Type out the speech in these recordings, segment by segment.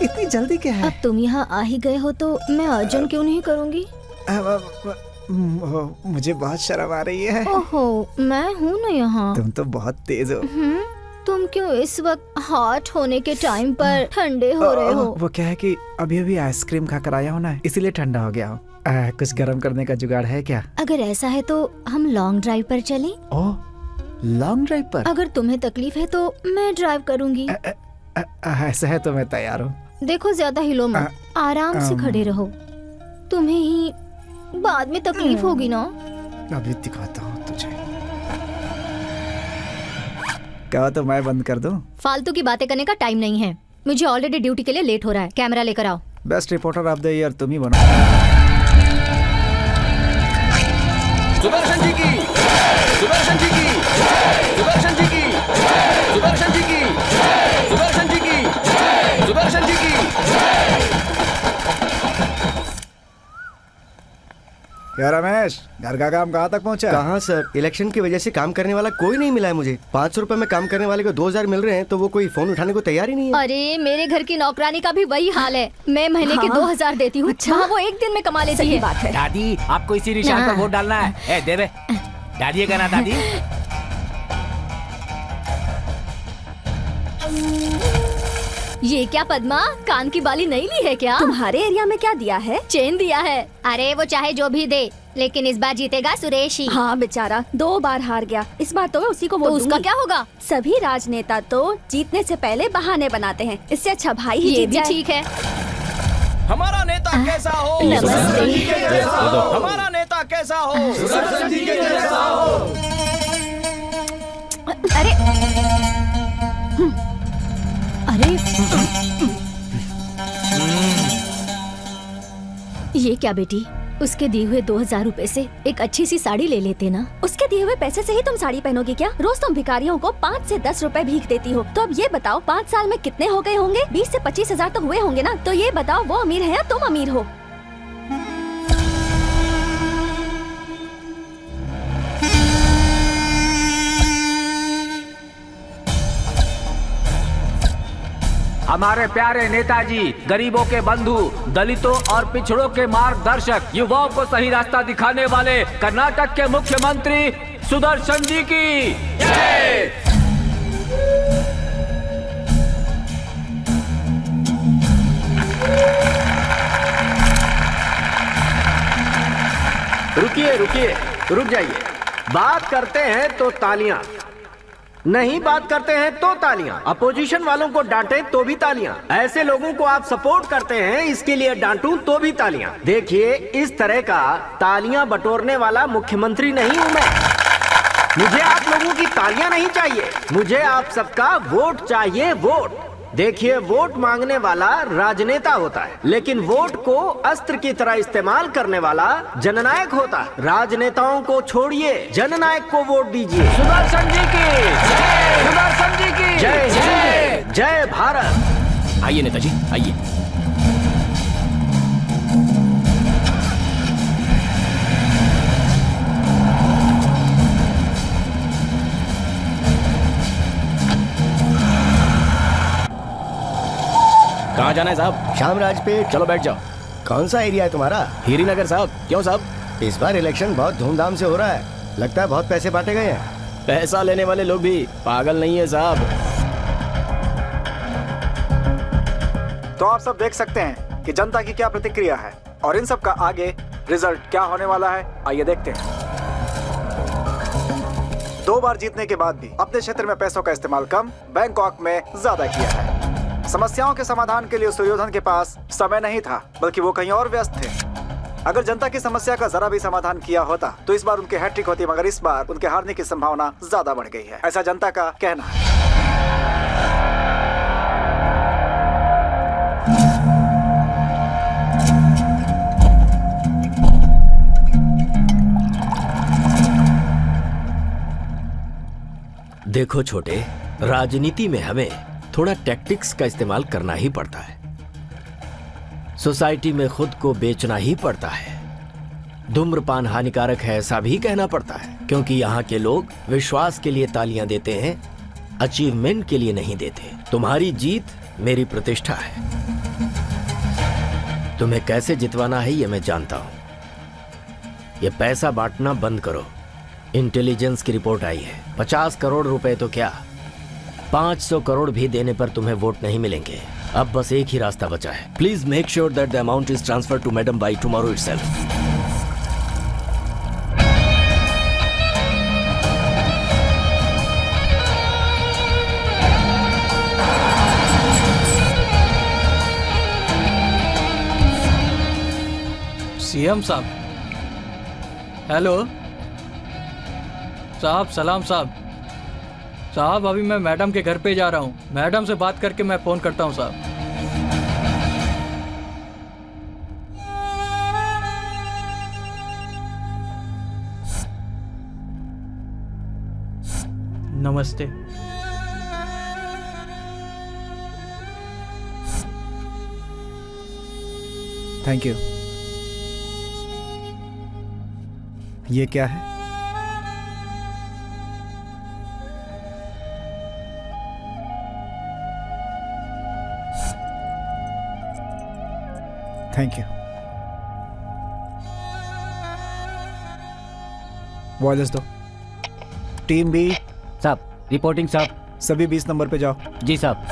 इतनी जल्दी क्या है? अब तुम यहाँ आ ही गए हो तो मैं अर्जुन क्यों नहीं करूँगी? मुझे बहुत शर्म आ रही है। ओहो, मैं हूँ ना यहाँ। तुम तो बहुत तेज हो। तुम क्यों इस वक्त हॉट होने के टाइम पर ठंडे हो रहे हो? वो क्या है कि अभी अभी आइसक्रीम खाकर आया हूँ ना, इसीलिए ठंडा हो गया हूँ। कुछ गर्म करने का जुगाड़ है क्या? अगर ऐसा है तो हम लॉन्ग ड्राइव पर चलें? ओह, लॉन्ग ड्राइव पर? अगर तुम्हें तकलीफ है तो मैं ड्राइव करूँगी। ऐसा है तो मैं तैयार हूँ। देखो ज्यादा हिलो मत, आराम से खड़े रहो। तुम्हें ही बाद में तकलीफ होगी ना। अभी दिखाता हूँ तुझे। क्या तो मैं बंद कर दूं? फालतू की बातें करने का टाइम नहीं है, मुझे ऑलरेडी ड्यूटी के लिए लेट हो रहा है। कैमरा लेकर आओ। Best reporter of the year तुम ही बनो। सुदर्शन जी की, सुदर्शन जी की, सुदर्शन जी की, सुदर्शन जी की, सुदर्शन जी की, सुदर्शन जी की। क्या रमेश, घर का काम कहाँ तक पहुँचा? कहाँ सर, इलेक्शन की वजह से काम करने वाला कोई नहीं मिला है मुझे। 500 रुपए में काम करने वाले को 2000 मिल रहे हैं तो वो कोई फोन उठाने को तैयार ही नहीं है। अरे मेरे घर की नौकरानी का भी वही हाल है। मैं महीने के 2000 देती हूँ। अच्छा? वो एक दिन में कमा लेती है। बात है। दादी, आपको इसी निशान पर वोट डालना है। दे बे। दादी का ना दादी। ये क्या पद्मा, कान की बाली नहीं ली है क्या? तुम्हारे एरिया में क्या दिया है? चेन दिया है। अरे वो चाहे जो भी दे, लेकिन इस बार जीतेगा सुरेश ही। हाँ बेचारा 2 बार हार गया, इस बार तो मैं उसी को वोट तो उसका दूंगी। क्या होगा? सभी राजनेता तो जीतने से पहले बहाने बनाते हैं, इससे अच्छा भाई ही ये जीत भी जाए। ठीक है। हमारा नेता कैसा हो? नमस्ते। हमारा नेता कैसा हो? अरे अरे ये क्या बेटी, उसके दिए हुए 2000 रुपए से एक अच्छी सी साड़ी ले लेते ना। उसके दिए हुए पैसे से ही तुम साड़ी पहनोगी क्या? रोज तुम भिखारियों को 5 से 10 रुपए भीख देती हो। तो अब ये बताओ 5 साल में कितने हो गए होंगे? 20 से 25 हजार तो हुए होंगे ना। तो ये बताओ वो अमीर है या तुम अमीर हो? हमारे प्यारे नेताजी, गरीबों के बंधु, दलितों और पिछड़ों के मार्गदर्शक, युवाओं को सही रास्ता दिखाने वाले कर्नाटक के मुख्यमंत्री सुदर्शन जी की जय। रुकिए रुकिए, रुक जाइए। बात करते हैं तो तालियां, नहीं बात करते हैं तो तालियां। अपोजिशन वालों को डांटे तो भी तालियां। ऐसे लोगों को आप सपोर्ट करते हैं, इसके लिए डांटूं तो भी तालियां। देखिए, इस तरह का तालियां बटोरने वाला मुख्यमंत्री नहीं हूं मैं। मुझे आप लोगों की तालियां नहीं चाहिए, मुझे आप सबका वोट चाहिए, वोट। देखिए, वोट मांगने वाला राजनेता होता है, लेकिन वोट को अस्त्र की तरह इस्तेमाल करने वाला जननायक होता है। राजनेताओं को छोड़िए, जननायक को वोट दीजिए। सुदर्शन जी की जय, सुदर्शन जी की जय जय जय भारत। आइए नेताजी, आइए। कहाँ जाना है साहब? शामराज पेट। चलो बैठ जाओ। कौन सा एरिया है तुम्हारा? हीरी नगर साहब। क्यों साहब? इस बार इलेक्शन बहुत धूमधाम से हो रहा है, लगता है बहुत पैसे बांटे गए हैं। पैसा लेने वाले लोग भी पागल नहीं है साहब। तो आप सब देख सकते हैं कि जनता की क्या प्रतिक्रिया है और इन सब का आगे रिजल्ट क्या होने वाला है। आइए देखते हैं। 2 बार जीतने के बाद भी अपने क्षेत्र में पैसों का इस्तेमाल कम, बैंकॉक में ज्यादा किया है। समस्याओं के समाधान के लिए सुयोधन के पास समय नहीं था, बल्कि वो कहीं और व्यस्त थे। अगर जनता की समस्या का जरा भी समाधान किया होता तो इस बार उनकी हैट्रिक होती, मगर इस बार उनके हारने की संभावना ज्यादा बढ़ गई है, ऐसा जनता का कहना है। देखो छोटे, राजनीति में हमें थोड़ा टैक्टिक्स का इस्तेमाल करना ही पड़ता है। सोसाइटी में खुद को बेचना ही पड़ता है। धूम्रपान हानिकारक है ऐसा भी कहना पड़ता है, क्योंकि यहाँ के लोग विश्वास के लिए तालियां देते हैं, अचीवमेंट के लिए नहीं देते। तुम्हारी जीत मेरी प्रतिष्ठा है। तुम्हें कैसे जितवाना है ये मैं जानता हूं। ये पैसा बांटना बंद करो। इंटेलिजेंस की रिपोर्ट आई है, 50 करोड़ रुपए तो क्या 500 करोड़ भी देने पर तुम्हें वोट नहीं मिलेंगे। अब बस एक ही रास्ता बचा है। Please make sure that the amount is transfer to madam by tomorrow itself. CM साहब, हेलो साहब, सलाम साहब। साहब अभी मैं मैडम के घर पे जा रहा हूँ, मैडम से बात करके मैं फोन करता हूँ साहब। नमस्ते। Thank you. ये क्या है? Thank you. वॉयलेस दो। टीम बी साहब, रिपोर्टिंग साहब। सभी 20 नंबर पे जाओ। जी साहब।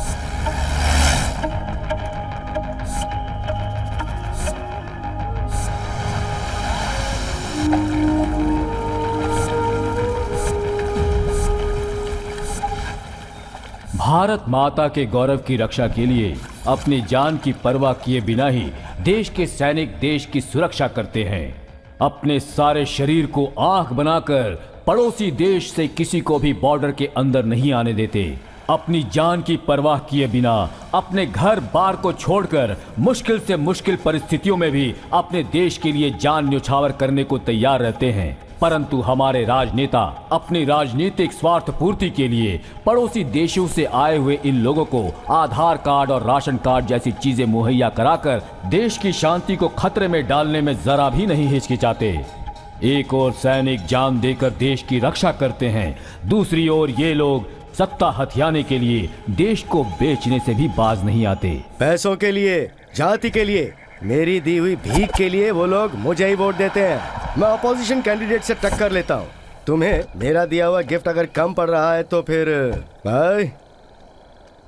भारत माता के गौरव की रक्षा के लिए अपनी जान की परवाह किए बिना ही देश के सैनिक देश की सुरक्षा करते हैं। अपने सारे शरीर को आंख बनाकर पड़ोसी देश से किसी को भी बॉर्डर के अंदर नहीं आने देते। अपनी जान की परवाह किए बिना अपने घर बार को छोड़कर मुश्किल से मुश्किल परिस्थितियों में भी अपने देश के लिए जान न्यौछावर करने को तैयार रहते हैं। परंतु हमारे राजनेता अपनी राजनीतिक स्वार्थ पूर्ति के लिए पड़ोसी देशों से आए हुए इन लोगों को आधार कार्ड और राशन कार्ड जैसी चीजें मुहैया कराकर देश की शांति को खतरे में डालने में जरा भी नहीं हिचकिचाते। एक ओर सैनिक जान देकर देश की रक्षा करते हैं, दूसरी ओर ये लोग सत्ता हथियाने के लिए देश को बेचने से भी बाज नहीं आते। पैसों के लिए, जाति के लिए, मेरी दी हुई भीख के लिए वो लोग मुझे ही वोट देते हैं। मैं अपोजिशन कैंडिडेट से टक्कर लेता हूँ। तुम्हें मेरा दिया हुआ गिफ्ट अगर कम पड़ रहा है तो फिर भाई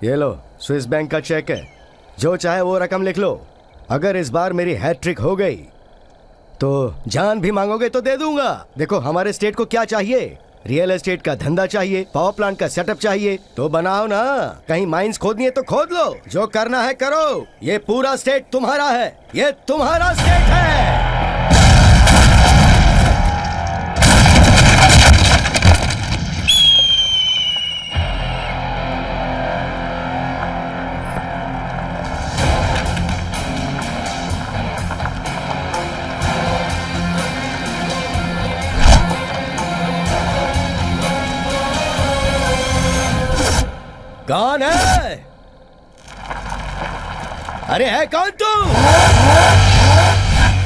ये लो, स्विस बैंक का चेक है, जो चाहे वो रकम लिख लो। अगर इस बार मेरी हैट्रिक हो गई तो जान भी मांगोगे तो दे दूंगा। देखो हमारे स्टेट को क्या चाहिए, रियल एस्टेट का धंधा चाहिए, पावर प्लांट का सेटअप चाहिए, तो बनाओ ना। कहीं माइंस खोदनी है तो खोद लो, जो करना है करो। ये पूरा स्टेट तुम्हारा है, ये तुम्हारा स्टेट है। कौन है? अरे है कौन तू?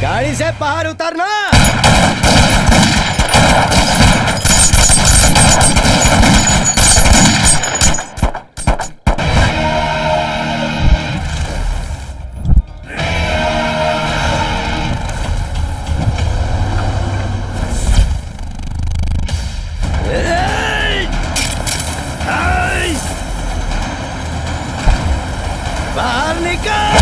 गाड़ी से बाहर उतरना। बाहर निकल।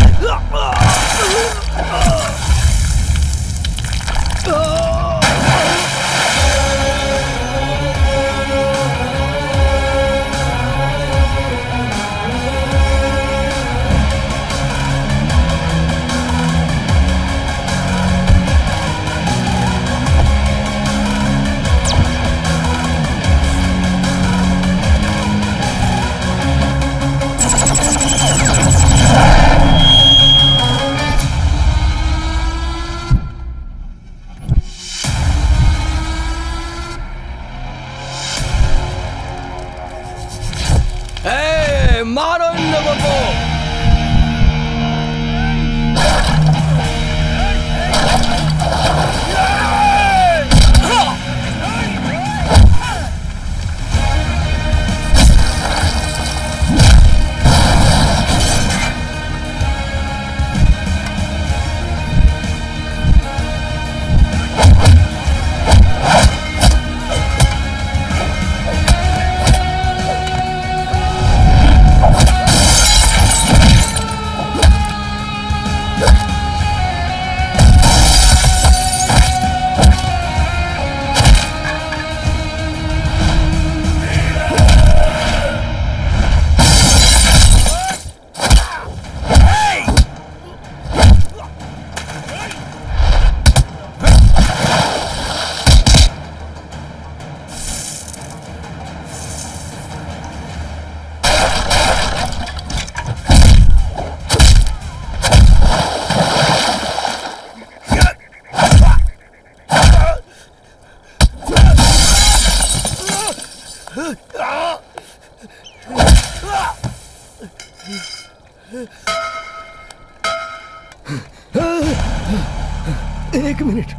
एक मिनट,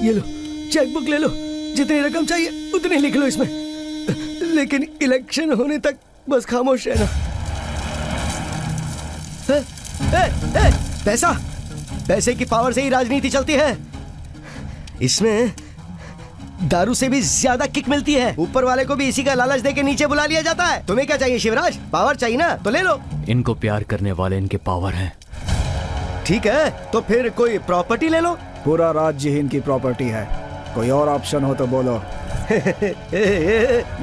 ये लो चेकबुक ले लो, जितनी रकम चाहिए उतनी लिख लो इसमें, लेकिन इलेक्शन होने तक बस खामोश रहना। पैसा, पैसे की पावर से ही राजनीति चलती है। इसमें दारू से भी ज्यादा किक मिलती है। ऊपर वाले को भी इसी का लालच देके नीचे बुला लिया जाता है। तुम्हें क्या चाहिए शिवराज? पावर चाहिए ना, तो ले लो। इनको प्यार करने वाले इनके पावर हैं। ठीक है, तो फिर कोई प्रॉपर्टी ले लो। पूरा राज्य ही इनकी प्रॉपर्टी है। कोई और ऑप्शन हो तो बोलो।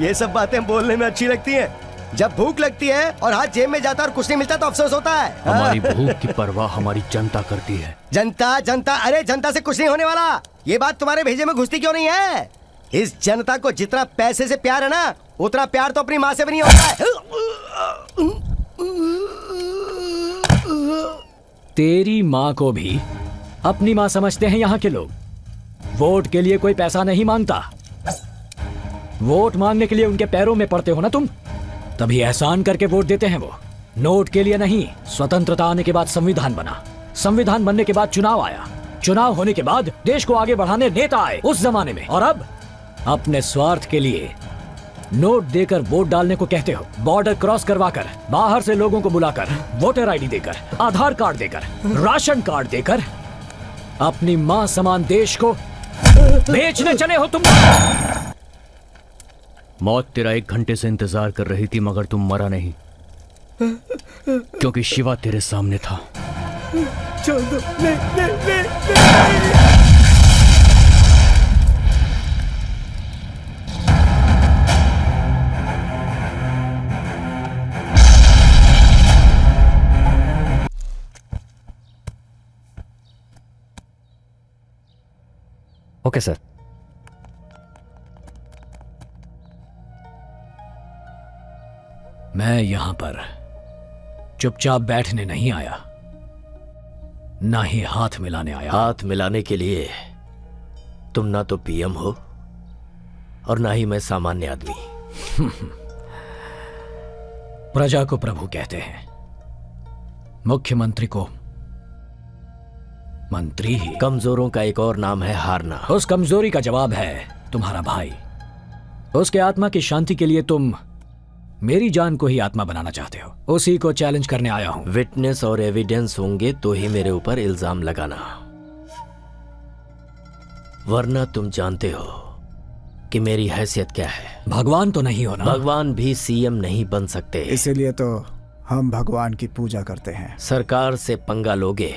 ये सब बातें बोलने में अच्छी लगती हैं। जब भूख लगती है और हाथ जेब में जाता और कुछ नहीं मिलता तो अफसोस होता है। हमारी भूख की परवाह हमारी जनता करती है। जनता जनता, अरे जनता से कुछ नहीं होने वाला। ये बात तुम्हारे भेजे में घुसती क्यों नहीं है? इस जनता को जितना पैसे से प्यार है ना, उतना प्यार तो अपनी माँ से भी नहीं होता है। तेरी माँ को भी अपनी माँ समझते हैं यहाँ के लोग। वोट के लिए कोई पैसा नहीं मांगता। वोट मांगने के लिए उनके पैरों में पड़ते हो ना तुम, तभी एहसान करके वोट देते हैं वो। नोट के लिए नहीं। स्वतंत्रता आने के बाद संविधान बना, संविधान बनने के बाद चुनाव आया, चुनाव होने के बाद देश को आगे बढ़ाने नेता आए उस जमाने में। और अब अपने स्वार्थ के लिए नोट देकर वोट डालने को कहते हो। बॉर्डर क्रॉस करवाकर, बाहर से लोगों को बुलाकर, वोटर आईडी देकर, आधार कार्ड देकर, राशन कार्ड देकर अपनी मां समान देश को बेचने चले हो तुम। मौत तेरा 1 घंटे से इंतजार कर रही थी, मगर तुम मरा नहीं, क्योंकि शिवा तेरे सामने था। छोड़ दो, नहीं। Okay sir. मैं यहां पर चुपचाप बैठने नहीं आया, ना ही हाथ मिलाने आया। हाथ मिलाने के लिए तुम ना तो पीएम हो और ना ही मैं सामान्य आदमी। प्रजा को प्रभु कहते हैं, मुख्यमंत्री को मंत्री ही। कमजोरों का एक और नाम है हारना। उस कमजोरी का जवाब है तुम्हारा भाई। उसके आत्मा की शांति के लिए तुम मेरी जान को ही आत्मा बनाना चाहते हो। उसी को चैलेंज करने आया हूं। विटनेस और एविडेंस होंगे तो ही मेरे ऊपर इल्जाम लगाना, वरना तुम जानते हो कि मेरी हैसियत क्या है। भगवान तो नहीं हो ना? भगवान भी सीएम नहीं बन सकते, इसीलिए तो हम भगवान की पूजा करते हैं। सरकार से पंगा लोगे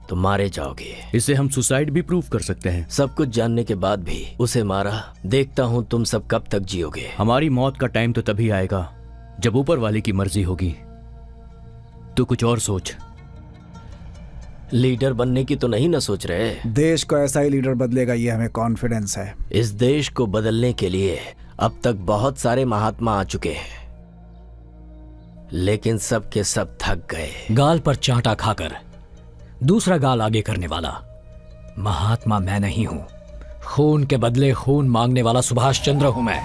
तो मारे जाओगे। इसे हम सुसाइड भी प्रूव कर सकते हैं। सब कुछ जानने के बाद भी उसे मारा। देखता हूं तुम सब कब तक जियोगे। हमारी मौत का टाइम तो तभी आएगा जब ऊपर वाले की मर्जी होगी। तो कुछ और सोच। लीडर बनने की तो नहीं ना सोच रहे? देश को ऐसा ही लीडर बदलेगा, ये हमें कॉन्फिडेंस है। इस देश को बदलने के लिए अब तक बहुत सारे महात्मा आ चुके हैं, लेकिन सब के सब थक गए। गाल पर चांटा खाकर दूसरा गाल आगे करने वाला महात्मा मैं नहीं हूं। खून के बदले खून मांगने वाला सुभाष चंद्र हूं मैं।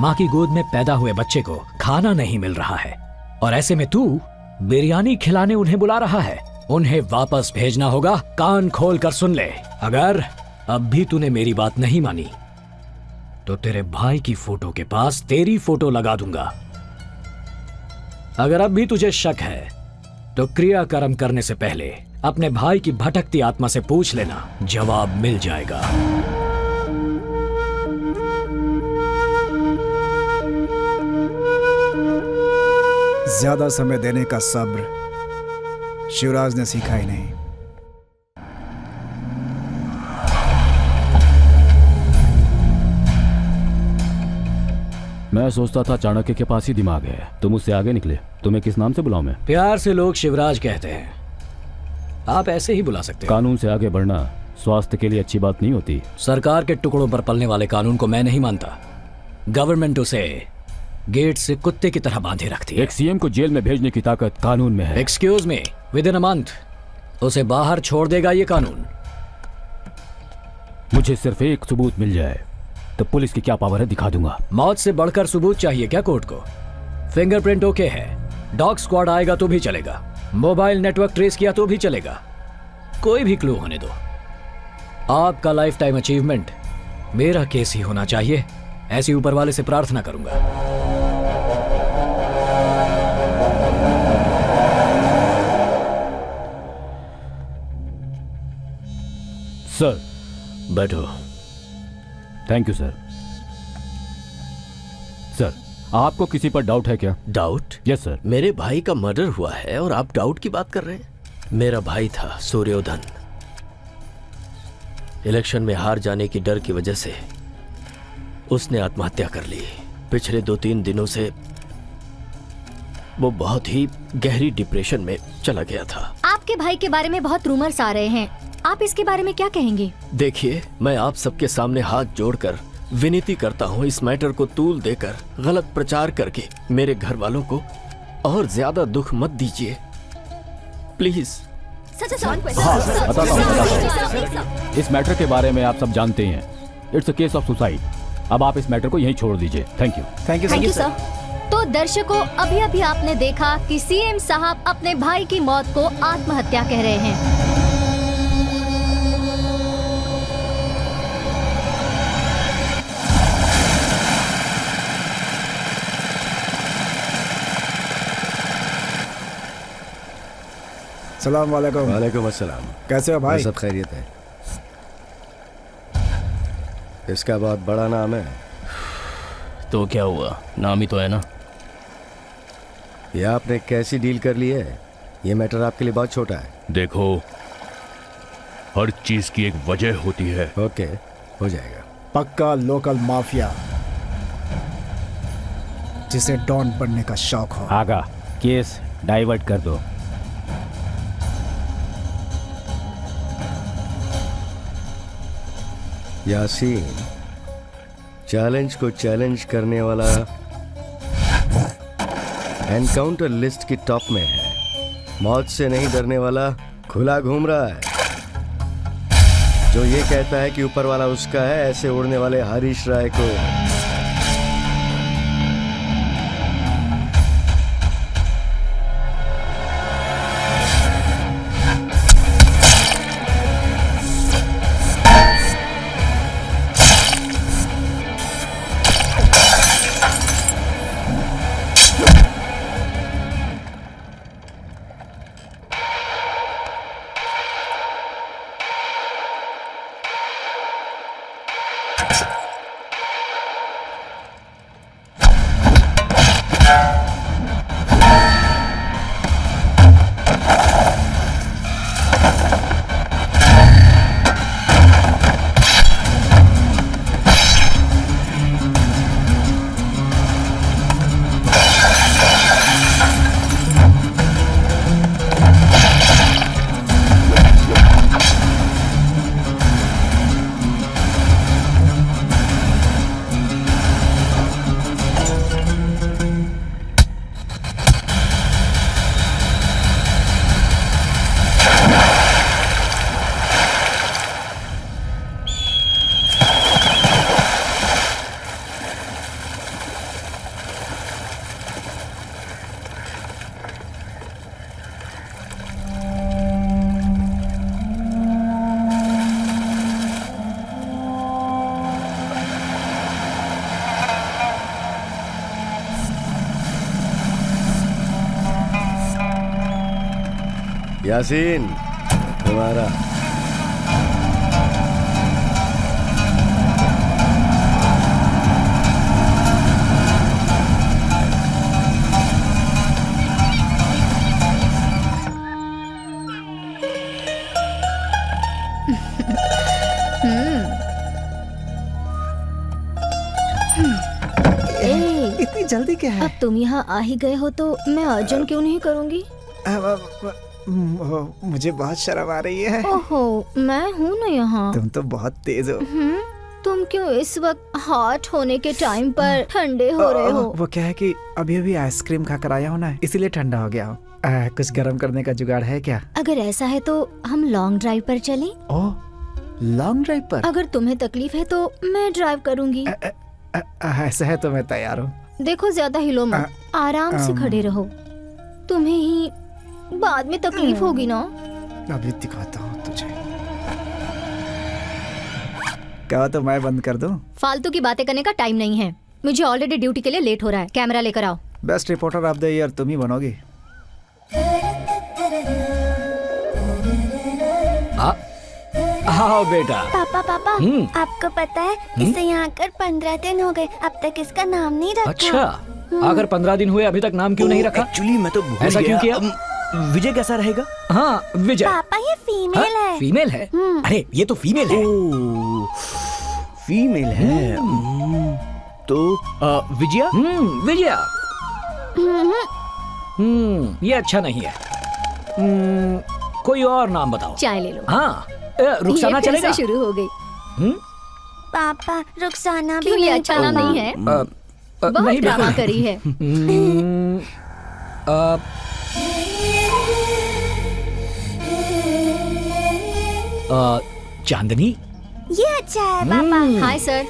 मां की गोद में पैदा हुए बच्चे को खाना नहीं मिल रहा है और ऐसे में तू बिरयानी खिलाने उन्हें बुला रहा है। उन्हें वापस भेजना होगा। कान खोल कर सुन ले, अगर अब भी तूने मेरी बात नहीं मानी तो तेरे भाई की फोटो के पास तेरी फोटो लगा दूंगा। अगर अब भी तुझे शक है तो क्रियाकर्म करने से पहले अपने भाई की भटकती आत्मा से पूछ लेना, जवाब मिल जाएगा। ज्यादा समय देने का सब्र शिवराज ने सीखा ही नहीं। मैं सोचता था चाणक्य के पास ही दिमाग है, तुम उससे आगे निकले। तुम्हें किस नाम से बुलाऊं मैं? प्यार से लोग शिवराज कहते हैं, आप ऐसे ही बुला सकते हो। कानून से आगे बढ़ना स्वास्थ्य के लिए अच्छी बात नहीं होती। सरकार के टुकड़ों पर पलने वाले कानून को मैं नहीं मानता। गवर्नमेंट उसे गेट से कुत्ते की तरह बांधे रखती है। एक सीएम को जेल में भेजने की ताकत कानून में है। Excuse me, with in a month उसे बाहर छोड़ देगा ये कानून। मुझे सिर्फ एक सबूत मिल जाए तो पुलिस की क्या पावर है दिखा दूंगा। मौत से बढ़कर सबूत चाहिए क्या कोर्ट को? फिंगरप्रिंट ओके है, डॉग स्क्वाड आएगा तो भी चलेगा, मोबाइल नेटवर्क ट्रेस किया तो भी चलेगा, कोई भी क्लू होने दो। आपका लाइफ टाइम अचीवमेंट मेरा केस ही होना चाहिए, ऐसी ऊपर वाले से प्रार्थना करूंगा। सर। बैठो। Thank you sir. सर, आपको किसी पर डाउट है क्या? डाउट? Yes sir. मेरे भाई का मर्डर हुआ है और आप डाउट की बात कर रहे हैं? मेरा भाई था सूर्योधन, इलेक्शन में हार जाने की डर की वजह से उसने आत्महत्या कर ली। पिछले 2-3 दिनों से वो बहुत ही गहरी डिप्रेशन में चला गया था। आपके भाई के बारे में बहुत रूमर्स आ रहे हैं, आप इसके बारे में क्या कहेंगे? देखिए, मैं आप सबके सामने हाथ जोड़कर विनती करता हूँ, इस मैटर को तूल देकर गलत प्रचार करके मेरे घर वालों को और ज्यादा दुख मत दीजिए, प्लीज। इस मैटर के बारे में आप सब जानते ही हैं। It's a case of suicide. अब आप इस मैटर को यहीं छोड़ दीजिए। Thank you. Thank you sir. तो दर्शकों, अभी अभी आपने देखा कि सीएम साहब अपने भाई की मौत को आत्महत्या कह रहे हैं। सलाम वालेकुम। वालेकुम अस्सलाम। कैसे हो भाई? सब खैरियत है। इसका बहुत बड़ा नाम है। तो क्या हुआ, नाम ही तो है ना। ये आपने कैसी डील कर ली है? ये मैटर आपके लिए बहुत छोटा है। देखो, हर चीज की एक वजह होती है। ओके, हो जाएगा। पक्का लोकल माफिया जिसे डॉन बनने का शौक हो। आगा, केस डाइवर्ट कर दो। यासीन, चैलेंज को चैलेंज करने वाला एनकाउंटर लिस्ट की टॉप में है। मौत से नहीं डरने वाला खुला घूम रहा है। जो ये कहता है कि ऊपर वाला उसका है, ऐसे उड़ने वाले हरीश राय को यासीन तुम्हारा। इतनी जल्दी क्या है? अब तुम यहाँ आ ही गए हो तो मैं अर्जुन क्यों नहीं करूँगी? मुझे बहुत शर्म आ रही है। ओहो, मैं हूँ ना यहाँ। तुम तो बहुत तेज हो। तुम क्यों इस वक्त हॉट होने के टाइम पर ठंडे हो रहे हो? वो क्या है कि अभी अभी आइसक्रीम खाकर आया हूँ ना, इसीलिए ठंडा हो गया हूँ। कुछ गर्म करने का जुगाड़ है क्या? अगर ऐसा है तो हम लॉन्ग ड्राइव पर चलें? ओह, लॉन्ग ड्राइव पर? अगर तुम्हें तकलीफ है तो मैं ड्राइव करूँगी। ऐसा है तो मैं तैयार हूँ। देखो, ज्यादा हिलो मत, आराम से खड़े रहो। तुम्हें ही बाद में तकलीफ होगी ना। अभी दिखाता हूँ तुझे। क्या तो मैं बंद कर दूं? फालतू की बातें करने का टाइम नहीं है, मुझे ऑलरेडी ड्यूटी के लिए लेट हो रहा है। कैमरा लेकर आओ। Best reporter of the year तुम ही बनोगी। हाँ बेटा। पापा पापा, आपको पता है इसे यहाँ आकर 15 दिन हो गए, अब तक इसका नाम नहीं रखा। अच्छा, अगर 15 दिन हुए अभी तक नाम क्यों नहीं रखा? एक्चुअली मैं तो भूल ऐसा क्यों किया? विजय कैसा रहेगा? हाँ विजय। पापा ये फीमेल हाँ, है। फीमेल है? अरे ये तो फीमेल है। फीमेल है। तो विजया? विजया। ये अच्छा नहीं है। कोई और नाम बताओ। चाय ले लो। हाँ, रुखसाना ये फिर चलेगा? से शुरू हो गई। पापा रुखसाना भी क्यों, ये नहीं अच्छा नाम नहीं है? बहुत नहीं ड्रामा बिल्कुल करी है। चांदनी। ये अच्छा है पापा। Hi sir.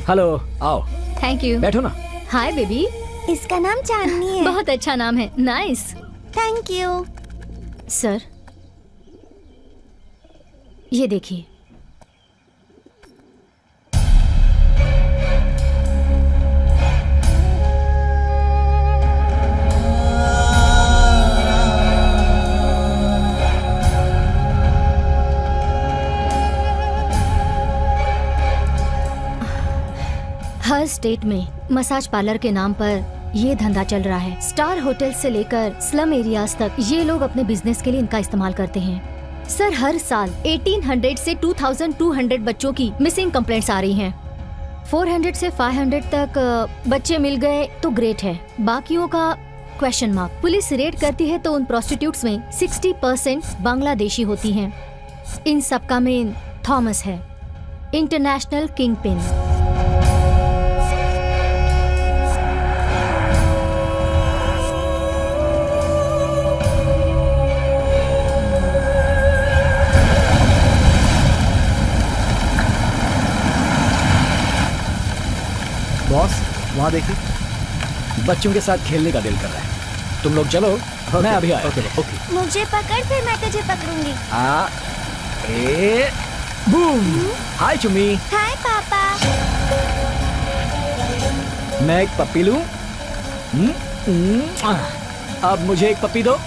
हेलो, आओ थैंक यू। बैठो ना। Hi baby. इसका नाम चांदनी है। बहुत अच्छा नाम है, नाइस। Thank you. सर ये देखिए। हर स्टेट में मसाज पार्लर के नाम पर ये धंधा चल रहा है। स्टार होटल से लेकर स्लम एरियाज तक ये लोग अपने बिजनेस के लिए इनका इस्तेमाल करते हैं। सर हर साल 1800 से 2200 बच्चों की मिसिंग कंप्लेंट्स आ रही हैं। 400 से 500 तक बच्चे मिल गए तो ग्रेट है, बाकियों का क्वेश्चन मार्क। पुलिस रेड करती है तो उन प्रोस्टिट्यूट्स में 60% बांग्लादेशी होती हैं। इन सबका मेन थॉमस है, इंटरनेशनल किंग पिन। बॉस वहाँ देखिए, बच्चों के साथ खेलने का दिल कर रहा है। तुम लोग चलो, मैं अभी आया। ओके। मुझे पकड़, फिर मैं तुझे पकड़ूंगी। बूम। हाय चुम्मी। हाय पापा। मैं एक पप्पी लूं? अब मुझे एक पप्पी दो।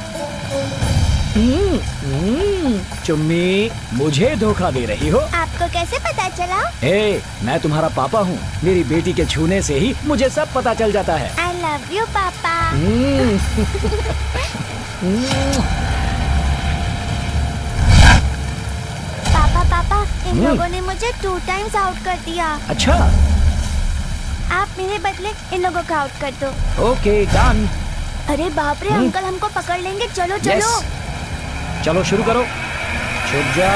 चुम्मी, मुझे धोखा दे रही हो? आपको कैसे पता चला? मैं तुम्हारा पापा हूँ। मेरी बेटी के छूने से ही मुझे सब पता चल जाता है। I love you पापा। पापा, इन लोगों ने मुझे 2 टाइम्स आउट कर दिया। अच्छा, आप मेरे बदले इन लोगों को आउट कर दो। Okay done. अरे बाप रे, अंकल हमको पकड़ लेंगे। चलो चलो। चलो शुरू करो। छुप जा।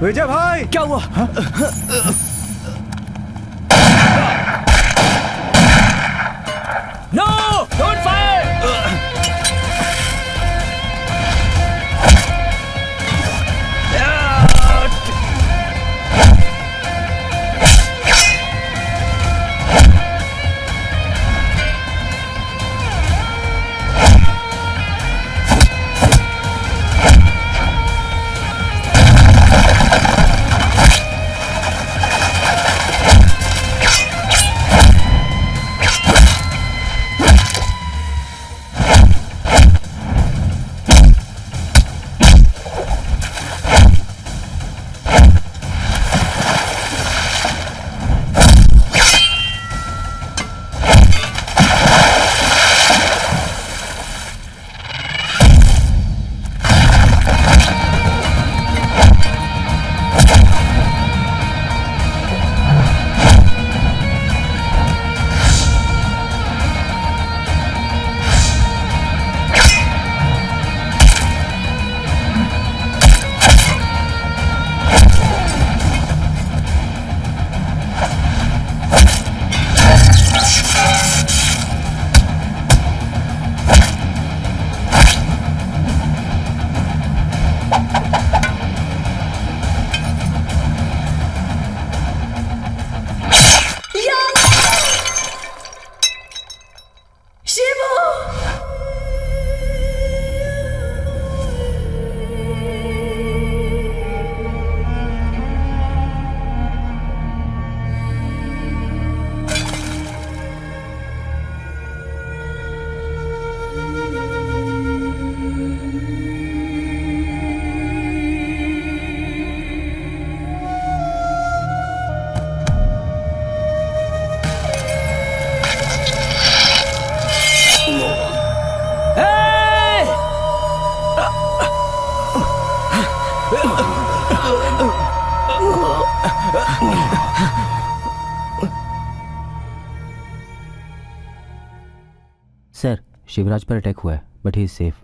विजय भाई, क्या हुआ? सर शिवराज पर अटैक हुआ है but he is safe.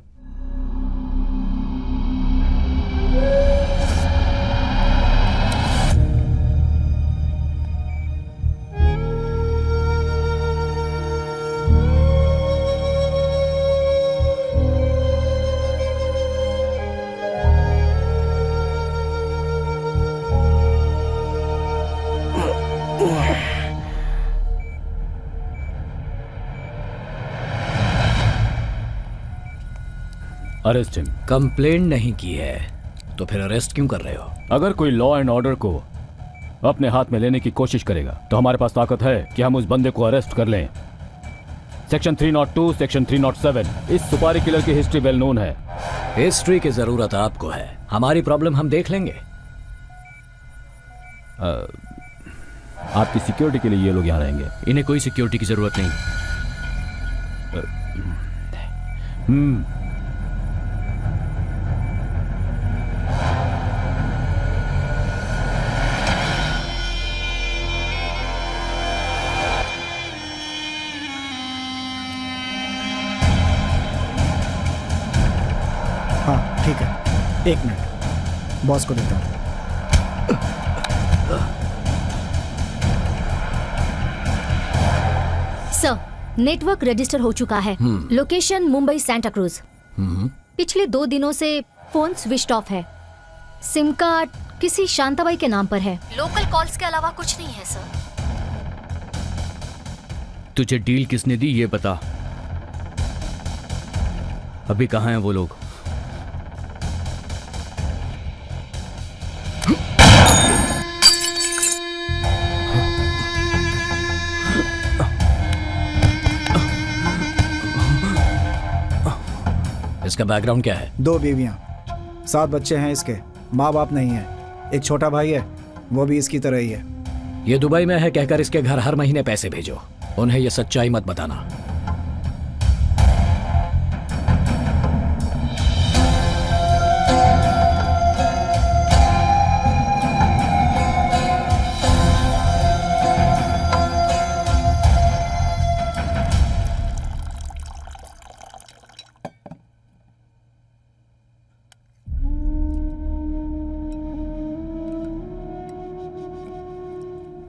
Arrest him. Complaint नहीं की है तो फिर अरेस्ट क्यों कर रहे हो? अगर कोई लॉ एंड ऑर्डर को अपने हाथ में लेने की कोशिश करेगा तो हमारे पास ताकत है कि हम उस बंदे को अरेस्ट कर लें। सेक्शन 302, सेक्शन 307, इस सुपारी किलर की हिस्ट्री वेल नोन है। हिस्ट्री की जरूरत आपको है, हमारी प्रॉब्लम हम देख लेंगे। आपकी सिक्योरिटी के लिए ये लोग यहाँ रहेंगे। इन्हें कोई सिक्योरिटी की जरूरत नहीं। हाँ ठीक है, 1 मिनट, बॉस को देता हूँ। सर, नेटवर्क रजिस्टर हो चुका है। Location Mumbai Santa cruise. पिछले 2 दिनों से फोन स्विच ऑफ है। सिम कार्ड किसी शांताबाई के नाम पर है। लोकल कॉल्स के अलावा कुछ नहीं है सर। तुझे डील किसने दी ये बता। अभी कहाँ हैं वो लोग? इसका बैकग्राउंड क्या है? 2 बीवियां, 7 बच्चे हैं इसके, माँ बाप नहीं है। एक छोटा भाई है, वो भी इसकी तरह ही है। ये दुबई में है कहकर इसके घर हर महीने पैसे भेजो। उन्हें ये सच्चाई मत बताना।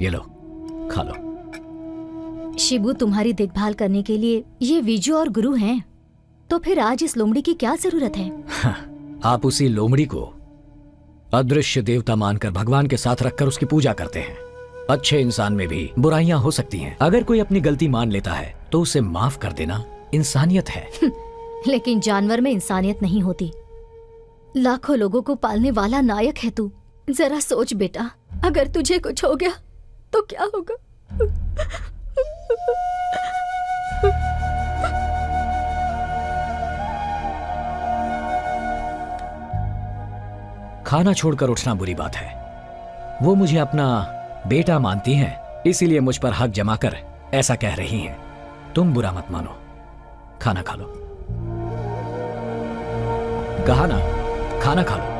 ये लो, खा लो। शिबू तुम्हारी देखभाल करने के लिए ये विजू और गुरु हैं, तो फिर आज इस लोमड़ी की क्या जरूरत है? आप उसी लोमड़ी को अदृश्य देवता मानकर भगवान के साथ रखकर उसकी पूजा करते हैं। अच्छे इंसान में भी बुराइयां हो सकती हैं। अगर कोई अपनी गलती मान लेता है तो उसे माफ कर देना इंसानियत है। लेकिन जानवर में इंसानियत नहीं होती। लाखों लोगों को पालने वाला नायक है तू। जरा सोच बेटा, अगर तुझे कुछ हो गया तो क्या होगा? खाना छोड़कर उठना बुरी बात है। वो मुझे अपना बेटा मानती हैं, इसीलिए मुझ पर हक जमा कर ऐसा कह रही हैं। तुम बुरा मत मानो, खाना खा लो। कहा ना, खाना खा लो।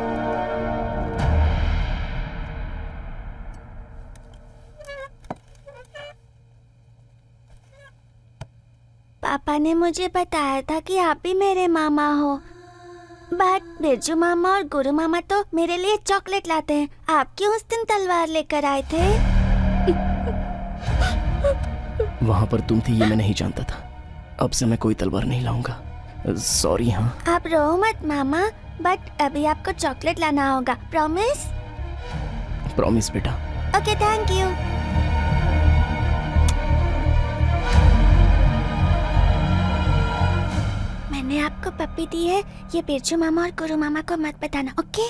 पापा ने मुझे बताया था कि आप भी मेरे मामा हो, बट बिरजू मामा और गुरु मामा तो मेरे लिए चॉकलेट लाते हैं। आप क्यों उस दिन तलवार लेकर आए थे? वहाँ पर तुम थी ये मैं नहीं जानता था। अब से मैं कोई तलवार नहीं लाऊंगा। सॉरी। हाँ, आप रो मत मामा, बट अभी आपको चॉकलेट लाना होगा। प्रॉमिस? प्रॉमिस बेटा। Okay, thank you. मैंने आपको पप्पी दी है, ये बिरजू मामा और गुरु मामा को मत बताना, ओके?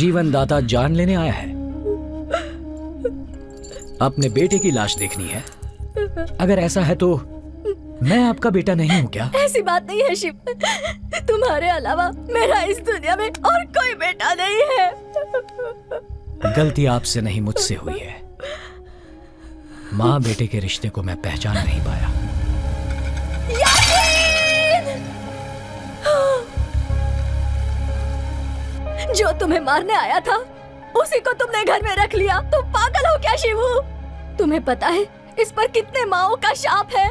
जीवन दाता जान लेने आया है? अपने बेटे की लाश देखनी है? अगर ऐसा है तो मैं आपका बेटा नहीं हूँ क्या? ऐसी बात नहीं है शिव, तुम्हारे अलावा मेरा इस दुनिया में और कोई बेटा नहीं है। गलती आपसे नहीं मुझसे हुई है। माँ बेटे के रिश्ते को मैं पहचान नहीं पाया। जो तुम्हें मारने आया था उसी को तुमने घर में रख लिया। तुम पागल हो क्या शिवू? तुम्हें पता है इस पर कितने माओं का शाप है?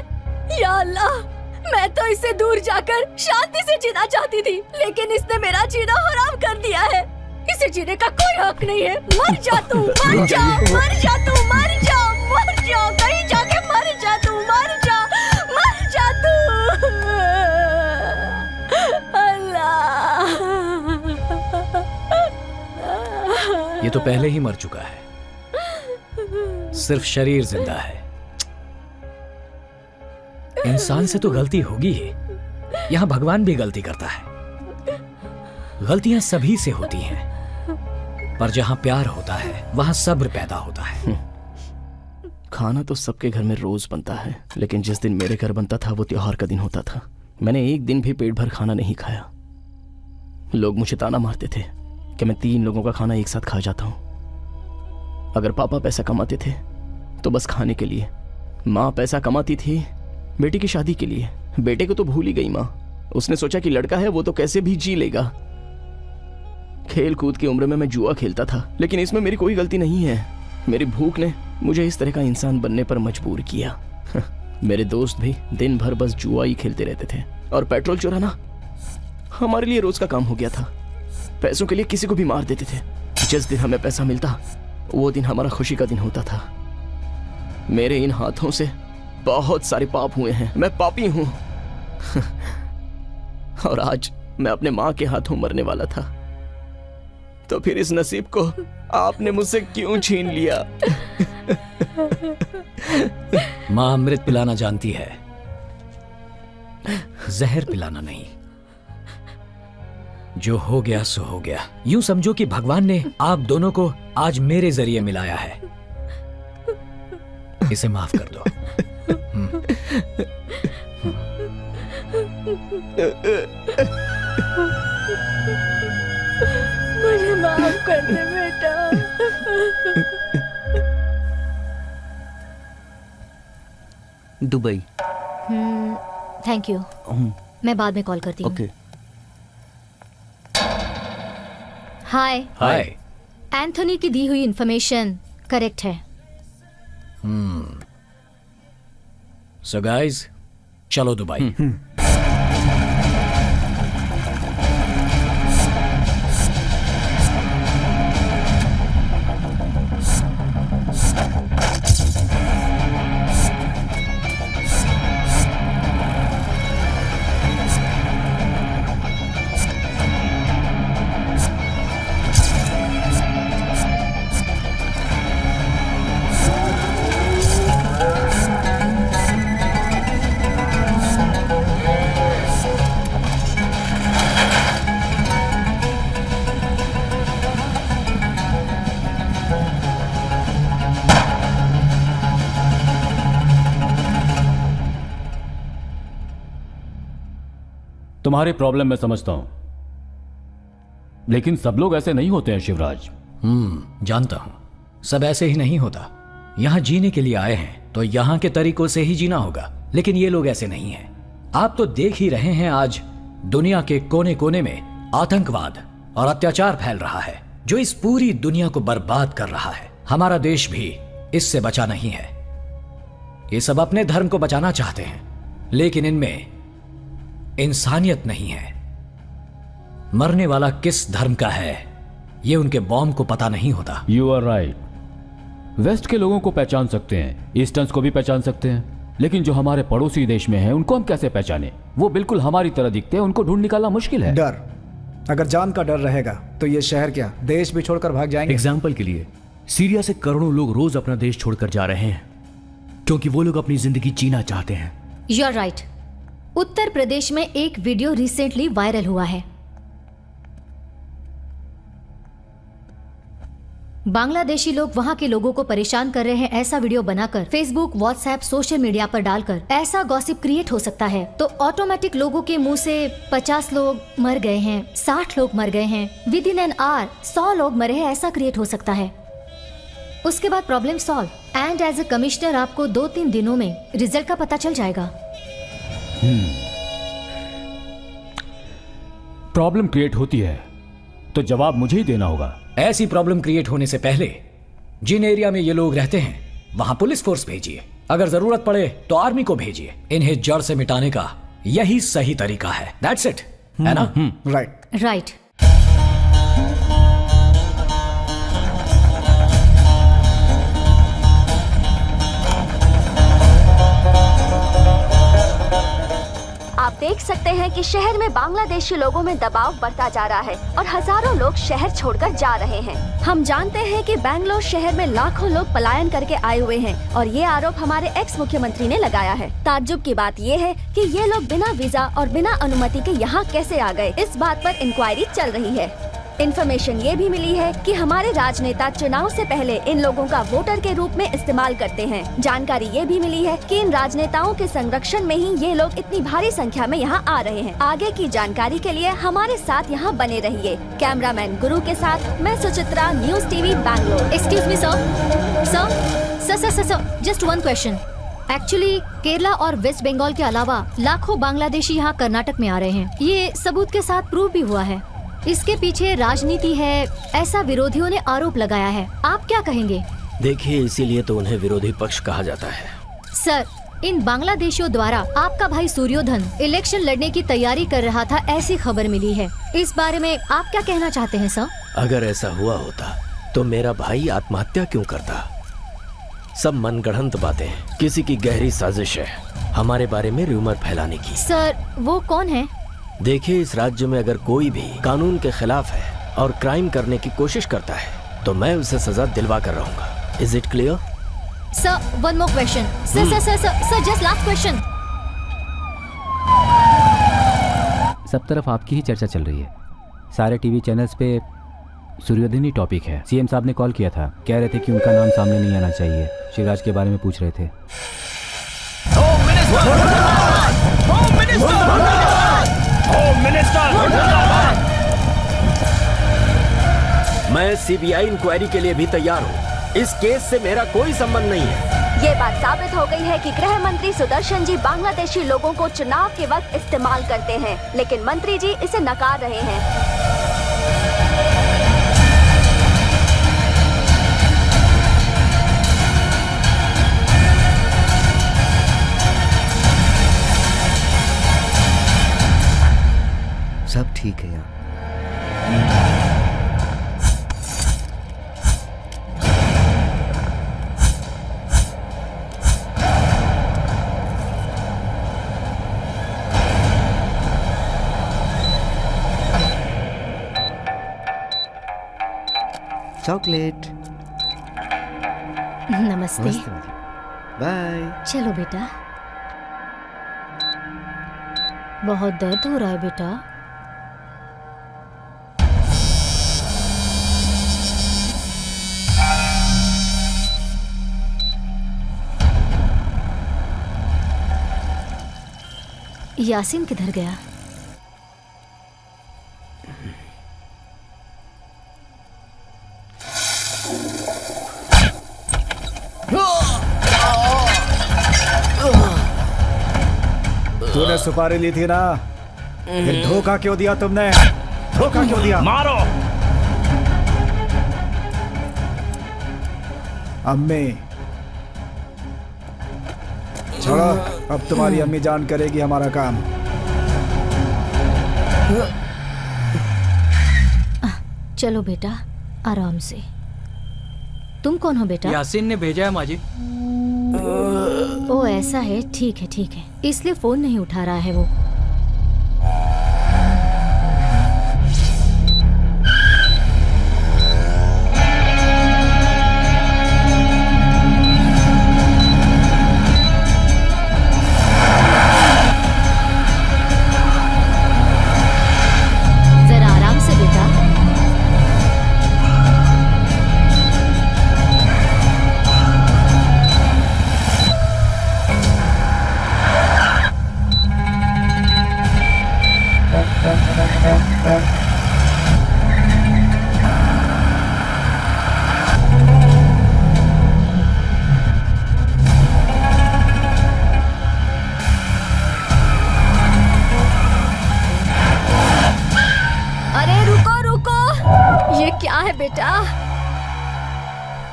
या अल्लाह, मैं तो इससे दूर जाकर शांति से जीना चाहती थी, लेकिन इसने मेरा जीना हराम कर दिया है। इसे जीने का कोई हक नहीं है। मर जा तू, मर जा, मर जा तू, मर जा, मर जा, कहीं जाके मर जा तू, मर जा, मर जा तू। अल्लाह, ये तो पहले ही मर चुका है, सिर्फ शरीर जिंदा है। इंसान से तो गलती होगी ही, यहाँ भगवान भी गलती करता है। गलतियां सभी से होती हैं, पर जहां प्यार होता है वहां सब्र पैदा होता है। खाना तो सबके घर में रोज बनता है, लेकिन जिस दिन मेरे घर बनता था वो त्योहार का दिन होता था। मैंने एक दिन भी पेट भर खाना नहीं खाया। लोग मुझे ताना मारते थे कि मैं 3 लोगों का खाना एक साथ खा जाता हूं। अगर पापा पैसा कमाते थे तो बस खाने के लिए, माँ पैसा कमाती थी बेटी की शादी के लिए। बेटे को तो भूल ही गई माँ। उसने सोचा कि लड़का है वो तो कैसे भी जी लेगा। खेल कूद की उम्र में मैं जुआ खेलता था, लेकिन इसमें मेरी कोई गलती नहीं है। मेरी भूख ने मुझे इस तरह का इंसान बनने पर मजबूर किया। मेरे दोस्त भी दिन भर बस जुआ ही खेलते रहते थे, और पेट्रोल चुराना हमारे लिए रोज का काम हो गया था। पैसों के लिए किसी को भी मार देते थे। जिस दिन हमें पैसा मिलता वो दिन हमारा खुशी का दिन होता था। मेरे इन हाथों से बहुत सारे पाप हुए हैं, मैं पापी हूं। और आज मैं अपने माँ के हाथों मरने वाला था, तो फिर इस नसीब को आपने मुझसे क्यों छीन लिया? माँ अमृत पिलाना जानती है, जहर पिलाना नहीं। जो हो गया सो हो गया। यूं समझो कि भगवान ने आप दोनों को आज मेरे जरिए मिलाया है। इसे माफ कर दो। मुझे माफ कर दे बेटा। दुबई। थैंक यू, मैं बाद में कॉल करती हूँ। ओके। हाय। हाय। एंथोनी की दी हुई इंफॉर्मेशन करेक्ट है। सो गाइस, चलो दुबई। तुम्हारी प्रॉब्लम मैं समझता हूं, लेकिन सब लोग ऐसे नहीं होते हैं शिवराज। जानता हूं, सब ऐसे ही नहीं होता। यहां जीने के लिए आए हैं तो यहां के तरीकों से ही जीना होगा, लेकिन ये लोग ऐसे नहीं हैं। आप तो देख ही रहे हैं आज दुनिया के कोने कोने में आतंकवाद और अत्याचार फैल रहा है, जो इस पूरी दुनिया को बर्बाद कर रहा है। हमारा देश भी इससे बचा नहीं है। ये सब अपने धर्म को बचाना चाहते हैं, लेकिन इनमें इंसानियत नहीं है। मरने वाला किस धर्म का है ये उनके बॉम्ब को पता नहीं होता। You are right. वेस्ट के लोगों को पहचान सकते हैं, ईस्टर्न्स को भी पहचान सकते हैं, लेकिन जो हमारे पड़ोसी देश में हैं उनको हम कैसे पहचाने? वो बिल्कुल हमारी तरह दिखते हैं, उनको ढूंढ निकालना मुश्किल है। डर, अगर जान का डर रहेगा तो ये शहर क्या देश भी छोड़कर भाग जाएंगे। एग्जाम्पल के लिए सीरिया से करोड़ों लोग रोज अपना देश छोड़कर जा रहे हैं, क्योंकि वो लोग अपनी जिंदगी जीना चाहते हैं। You are right. Uttar Pradesh में एक वीडियो रिसेंटली वायरल हुआ है। बांग्लादेशी लोग वहाँ के लोगों को परेशान कर रहे हैं ऐसा वीडियो बनाकर फेसबुक, व्हाट्सएप, सोशल मीडिया पर डालकर ऐसा गॉसिप क्रिएट हो सकता है तो ऑटोमेटिक लोगों के मुंह से 50 लोग मर गए हैं, 60 लोग मर गए हैं, विद इन एन आवर 100 लोग मरे हैं, ऐसा क्रिएट हो सकता है। उसके बाद problem solve and as a commissioner आपको 2-3 दिनों में रिजल्ट का पता चल जाएगा। प्रॉब्लम क्रिएट होती है तो जवाब मुझे ही देना होगा। ऐसी प्रॉब्लम क्रिएट होने से पहले जिन एरिया में ये लोग रहते हैं वहां पुलिस फोर्स भेजिए, अगर जरूरत पड़े तो आर्मी को भेजिए। इन्हें जड़ से मिटाने का यही सही तरीका है। दैट्स इट, है ना? राइट। आप देख सकते हैं कि शहर में बांग्लादेशी लोगों में दबाव बढ़ता जा रहा है और हजारों लोग शहर छोड़कर जा रहे हैं। हम जानते हैं कि बेंगलोर शहर में लाखों लोग पलायन करके आए हुए हैं और ये आरोप हमारे एक्स मुख्यमंत्री ने लगाया है। ताज्जुब की बात ये है कि ये लोग बिना वीजा और बिना अनुमति के यहाँ कैसे आ गए, इस बात पर इंक्वायरी चल रही है। इन्फॉर्मेशन ये भी मिली है कि हमारे राजनेता चुनाव से पहले इन लोगों का वोटर के रूप में इस्तेमाल करते हैं। जानकारी ये भी मिली है कि इन राजनेताओं के संरक्षण में ही ये लोग इतनी भारी संख्या में यहाँ आ रहे हैं। आगे की जानकारी के लिए हमारे साथ यहाँ बने रहिए। कैमरामैन गुरु के साथ मैं Suchitra, news TV Bangalore. Excuse me sir, just one question. Actually Kerala और वेस्ट बंगाल के अलावा लाखों बांग्लादेशी यहाँ कर्नाटक में आ रहे हैं, ये सबूत के साथ प्रूव भी हुआ है। इसके पीछे राजनीति है ऐसा विरोधियों ने आरोप लगाया है, आप क्या कहेंगे? देखिए, इसीलिए तो उन्हें विरोधी पक्ष कहा जाता है। सर, इन बांग्लादेशियों द्वारा आपका भाई सूर्योधन इलेक्शन लड़ने की तैयारी कर रहा था, ऐसी खबर मिली है। इस बारे में आप क्या कहना चाहते हैं सर? अगर ऐसा हुआ होता तो मेरा भाई आत्महत्या क्यों करता? सब मनगढ़ंत बातें हैं, किसी की गहरी साजिश है हमारे बारे में रूमर फैलाने की। सर, वो कौन है? देखिए, इस राज्य में अगर कोई भी कानून के खिलाफ है और क्राइम करने की कोशिश करता है तो मैं उसे सजा दिलवा कर रहूंगा। Is it clear? Sir, one more question. Sir, just last question. सब तरफ आपकी ही चर्चा चल रही है, सारे टीवी चैनल्स पे सूर्योदय ही टॉपिक है। सीएम साहब ने कॉल किया था, कह रहे थे कि उनका नाम सामने नहीं आना चाहिए। शिवराज के बारे में पूछ रहे थे। मैं सीबीआई इंक्वायरी के लिए भी तैयार हूँ। इस केस से मेरा कोई संबंध नहीं है। ये बात साबित हो गई है कि गृह मंत्री सुदर्शन जी बांग्लादेशी लोगों को चुनाव के वक्त इस्तेमाल करते हैं, लेकिन मंत्री जी इसे नकार रहे हैं। सब ठीक है यहाँ। चॉकलेट। नमस्ते। बाय। चलो बेटा। बहुत दर्द हो रहा है बेटा। यासीन किधर गया? तूने सुपारी ली थी ना, फिर धोखा क्यों दिया तुमने? धोखा क्यों दिया? मारो। अम्मी छोड़ो, अब तुम्हारी अम्मी जान करेगी हमारा काम। चलो बेटा, आराम से। तुम कौन हो बेटा? यासीन ने भेजा है माजी। ओ ऐसा है, ठीक है ठीक है, इसलिए फोन नहीं उठा रहा है वो। जरा आराम से बेटा।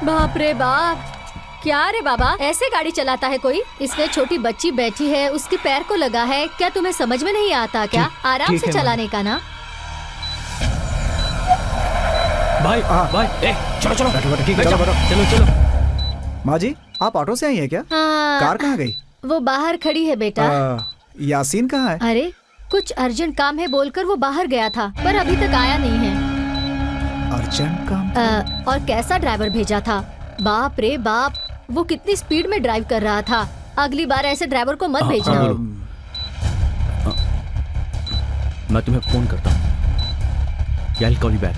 बाप रे बाप, क्या रे बाबा, ऐसे गाड़ी चलाता है कोई? इसमें छोटी बच्ची बैठी है, उसके पैर को लगा है, क्या तुम्हें समझ में नहीं आता क्या? आराम से चलाने का ना। भाई भाई, चलो चलो चलो चलो। माँ जी, आप ऑटो से आई है क्या? कार कहाँ गई? वो बाहर खड़ी है बेटा। यासीन कहाँ है? अरे कुछ अर्जेंट काम है बोलकर वो बाहर गया था, पर अभी तक आया नहीं है। अर्जेंट काम? और कैसा ड्राइवर भेजा था, बाप रे बाप, वो कितनी स्पीड में ड्राइव कर रहा था। अगली बार ऐसे ड्राइवर को मत भेजना। मैं तुम्हें फोन करता हूँ। या I'll call you back.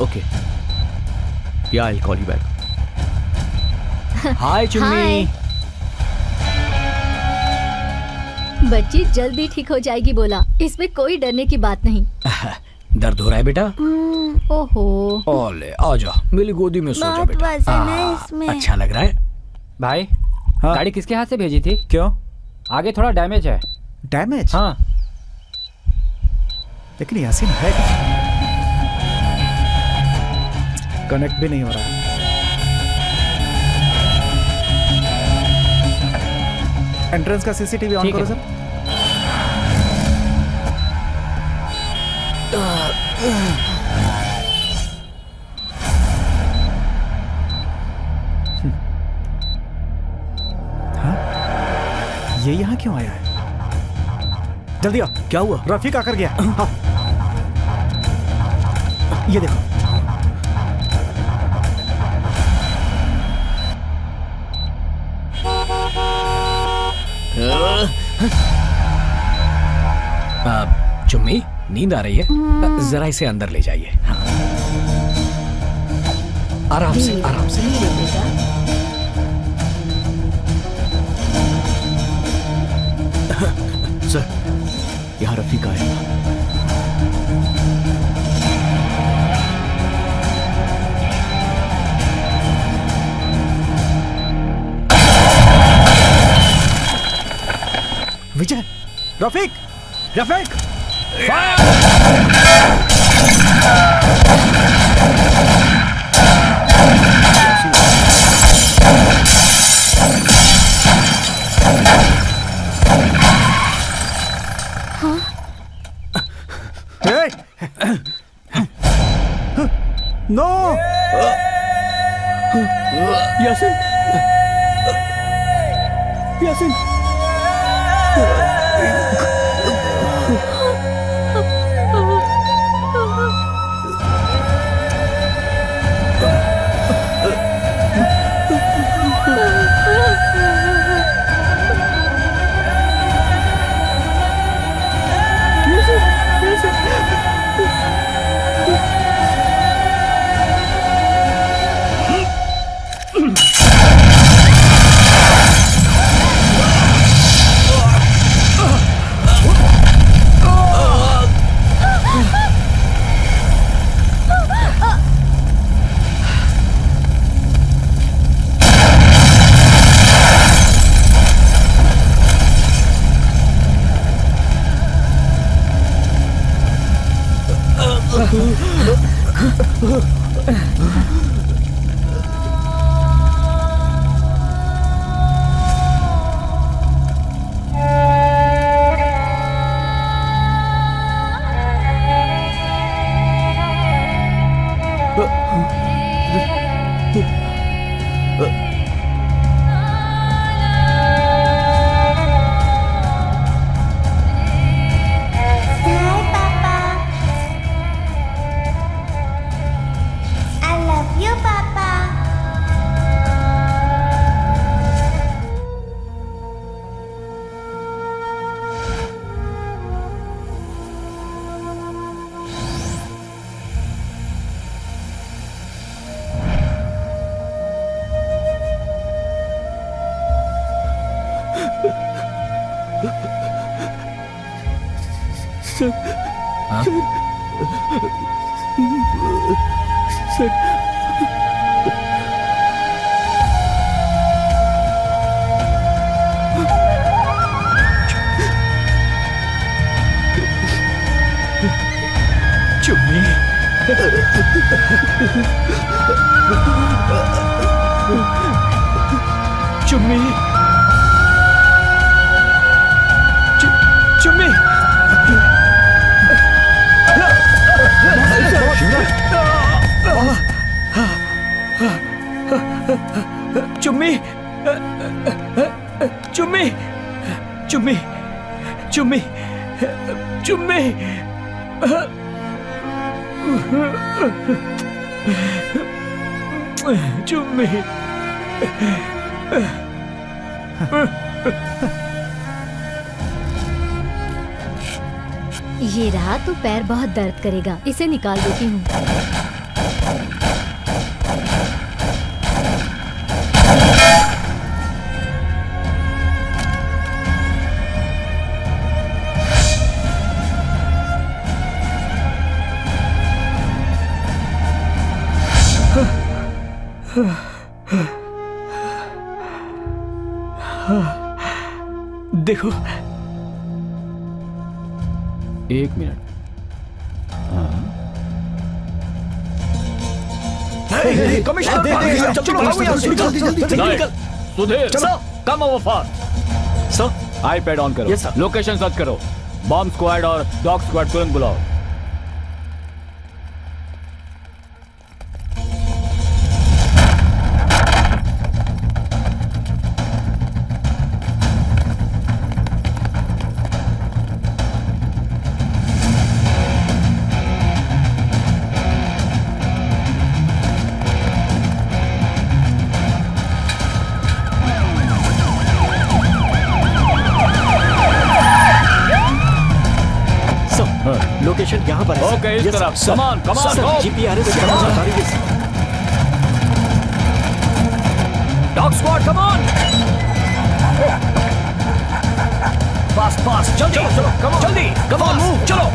Okay. Yeah, I'll call you back. हाय चुन्नी। बच्ची जल्दी ठीक हो जाएगी बोला, इसमें कोई डरने की बात नहीं। दर्द हो रहा है बेटा? ओहो। ओले आजा, मेरी गोदी में सो जा बहुत बेटा। वजन है इसमें। अच्छा लग रहा है भाई। गाड़ी किसके हाथ से भेजी थी? क्यों? आगे थोड़ा डैमेज है। डैमेज? हाँ। लेकिन यासीन है कनेक्ट भी नहीं हो रहा है। एंट्रेंस का सीसीटीवी ऑन करो सर। हाँ? ये यहाँ क्यों आया है? जल्दी आओ। क्या हुआ? रफीक आकर गया। हाँ। ये देखो। चुम्मी, नींद आ रही है? जरा इसे अंदर ले जाइए। हाँ। आराम से आराम से। सर, यहाँ रफीक आएगा। विजय, रफीक, रफीक, नो। यासीन, यासीन। चुम्मी। चुम्मी चुम्मी चुम्मी चुम्मी चुम्मी चुम्मी चुम्मी चुम्मी ये रहा तो पैर बहुत दर्द करेगा, इसे निकाल देती हूँ। देखो, एक minute. Commissioner Sudhir, come over fast. Sir, iPad on करो। Yes, sir. लोकेशन सर्च करो। बॉम्ब स्क्वाड और डॉग स्क्वाड तुरंत बुलाओ। लोकेशन यहाँ पर है। ओके, इस तरफ। Come on, come on, go. GPRS camera बता रही है। Dog squad come on, fast fast, जल्दी चलो, कम जल्दी, कम ऑन मूव, चलो।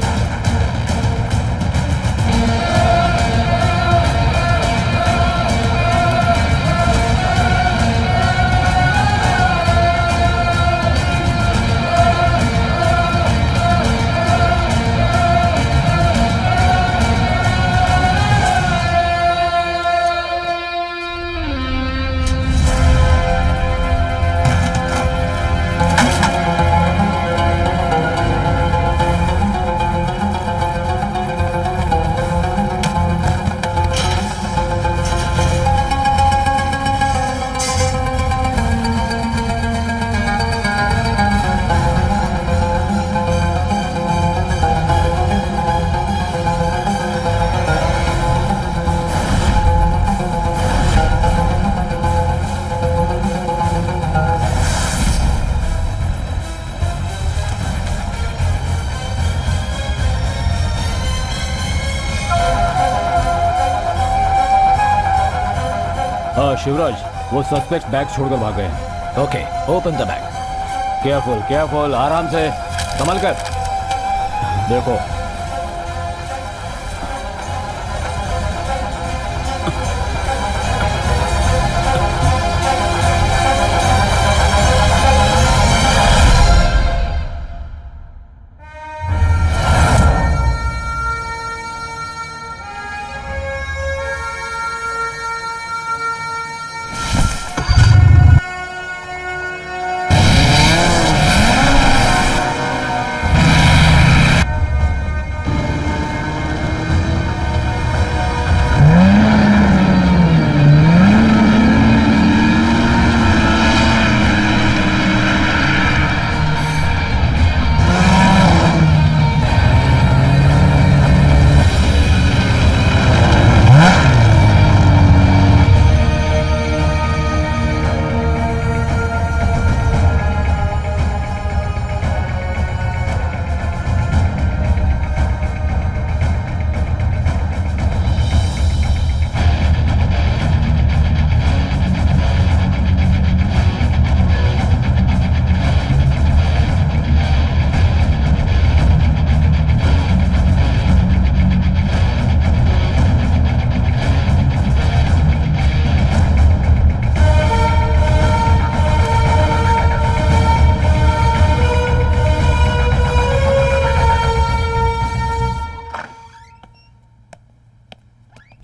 शिवराज, वो सस्पेक्ट बैग छोड़कर भाग गए हैं। Okay, open the bag. Careful careful, आराम से संभल कर देखो।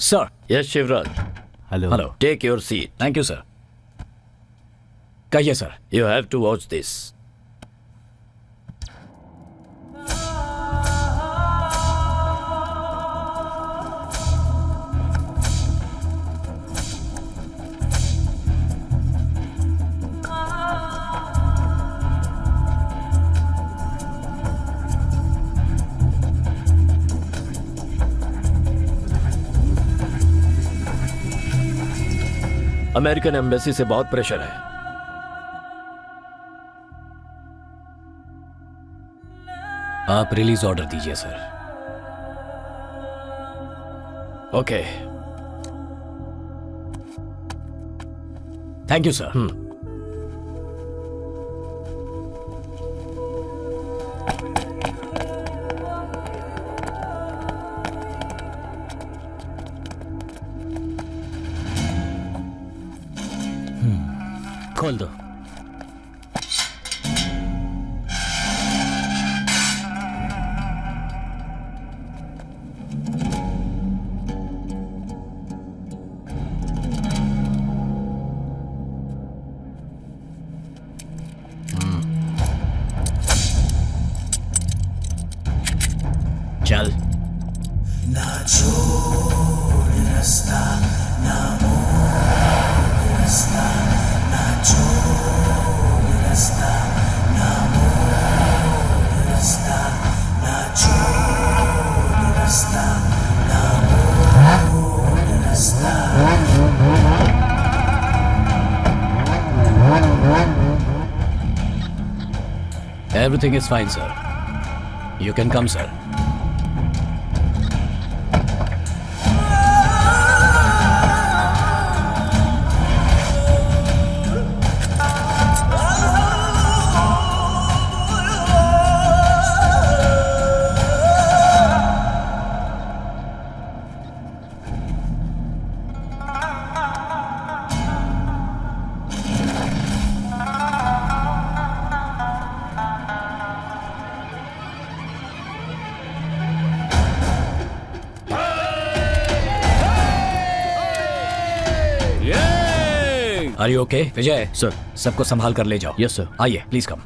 Sir. Yes Shivraj, hello. Hello. Take your seat. Thank you sir. कहिए sir. You have to watch this. American embassy से बहुत प्रेशर है। आप रिलीज ऑर्डर दीजिए sir. Okay. Thank you sir. खोल दो। चल। ना छोड़ रास्ता, ना मोड़ रास्ता, ना छोड़ रास्ता, ना मोड़ रास्ता, ना छोड़ रास्ता, ना मोड़ रास्ता। Everything is fine, sir. You can come, sir. Are you okay, Vijay? Sir. सबको संभाल कर ले जाओ। Yes sir. आइए, प्लीज कम।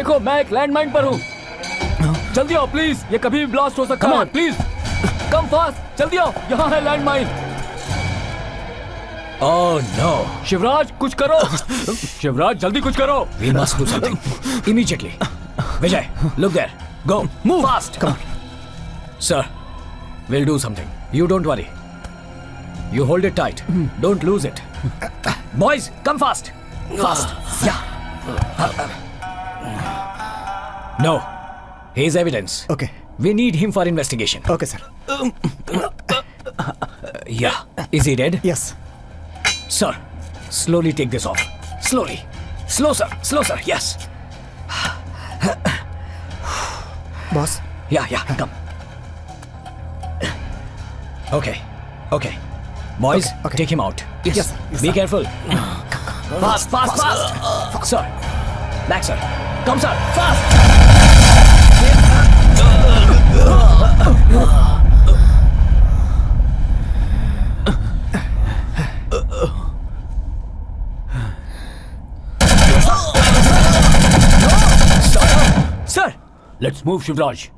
देखो मैं एक लैंडमाइन पर हूँ। जल्दी आओ प्लीज, ये कभी भी ब्लास्ट हो सकता है। प्लीज कम फास्ट, जल्दी आओ, यहाँ है लैंडमाइन। Oh no. शिवराज कुछ करो। शिवराज जल्दी कुछ करो। We must do something immediately. Vijay, look there. Go. Move fast. Come on. Sir, we'll do something. You don't worry. You hold it tight. Don't lose it. Boys, come fast. Fast. Yeah. No. He's evidence. Okay. We need him for investigation. Okay, sir. Yeah. Is he dead? Yes. Sir, slowly take this off. Slowly. Slow, sir. Slow, sir. Yes. Boss. Yeah, come. Okay. Boys, Okay. take him out. Yes, sir. Yes, Be sir. careful. Fast. Sir. Back, sir. Come, sir. Fast. Sir. Let's move, Shivraj.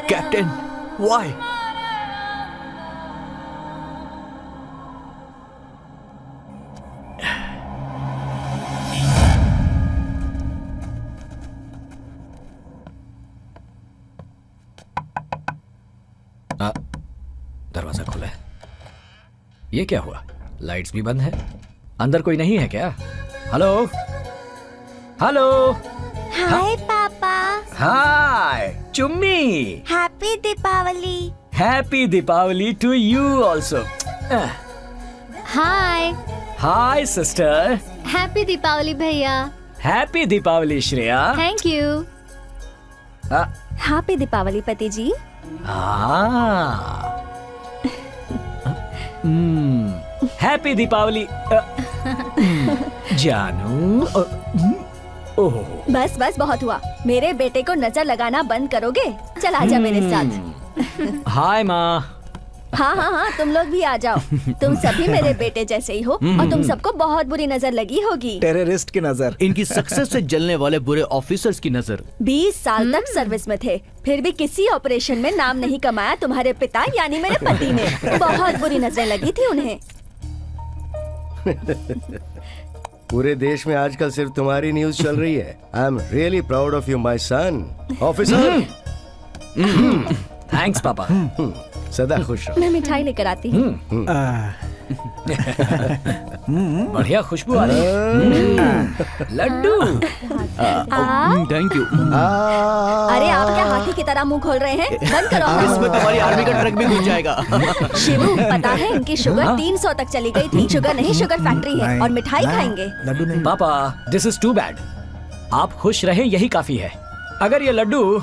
Captain, why? दरवाजा खुला है। ये क्या हुआ? Lights भी बंद है। अंदर कोई नहीं है क्या? हेलो। हाय पापा। हाय चुम्मी। Happy Deepavali. Happy Deepavali to you also. Hi sister. Happy Deepavali भैया। Happy Deepavali Shreya. Thank you. Happy Deepavali पति जी। हैप्पी दीपावली जानू। ओह बस बहुत हुआ। मेरे बेटे को नजर लगाना बंद करोगे? चल आजा मेरे साथ। हाय माँ। हाँ, तुम लोग भी आ जाओ। तुम सभी मेरे बेटे जैसे ही हो और तुम सबको बहुत बुरी नजर लगी होगी। टेररिस्ट की नजर। इनकी सक्सेस से जलने वाले बुरे ऑफिसर्स की नजर। 20 साल तक सर्विस में थे, फिर भी किसी ऑपरेशन में नाम नहीं कमाया तुम्हारे पिता यानी मेरे पति ने। बहुत बुरी नजर लगी थी उन्हें। पूरे देश में आजकल सिर्फ तुम्हारी न्यूज चल रही है। I am really proud of you my son officer. Thanks पापा। सदा खुश रहो। मैं मिठाई लेकर आती हूँ। बढ़िया खुशबू आ रही है। लड्डू। Thank you. अरे आप क्या हाथी की तरह मुंह खोल रहे हैं? बंद करो। इसमें तुम्हारी आर्मी का ट्रक भी घुस जाएगा। शिवू, पता है इनकी शुगर 300 तक चली गई थी। शुगर नहीं, शुगर फैक्ट्री है और मिठाई खाएंगे। लड्डू नहीं। पापा दिस इज टू बैड। आप खुश रहें यही काफी है। अगर ये लड्डू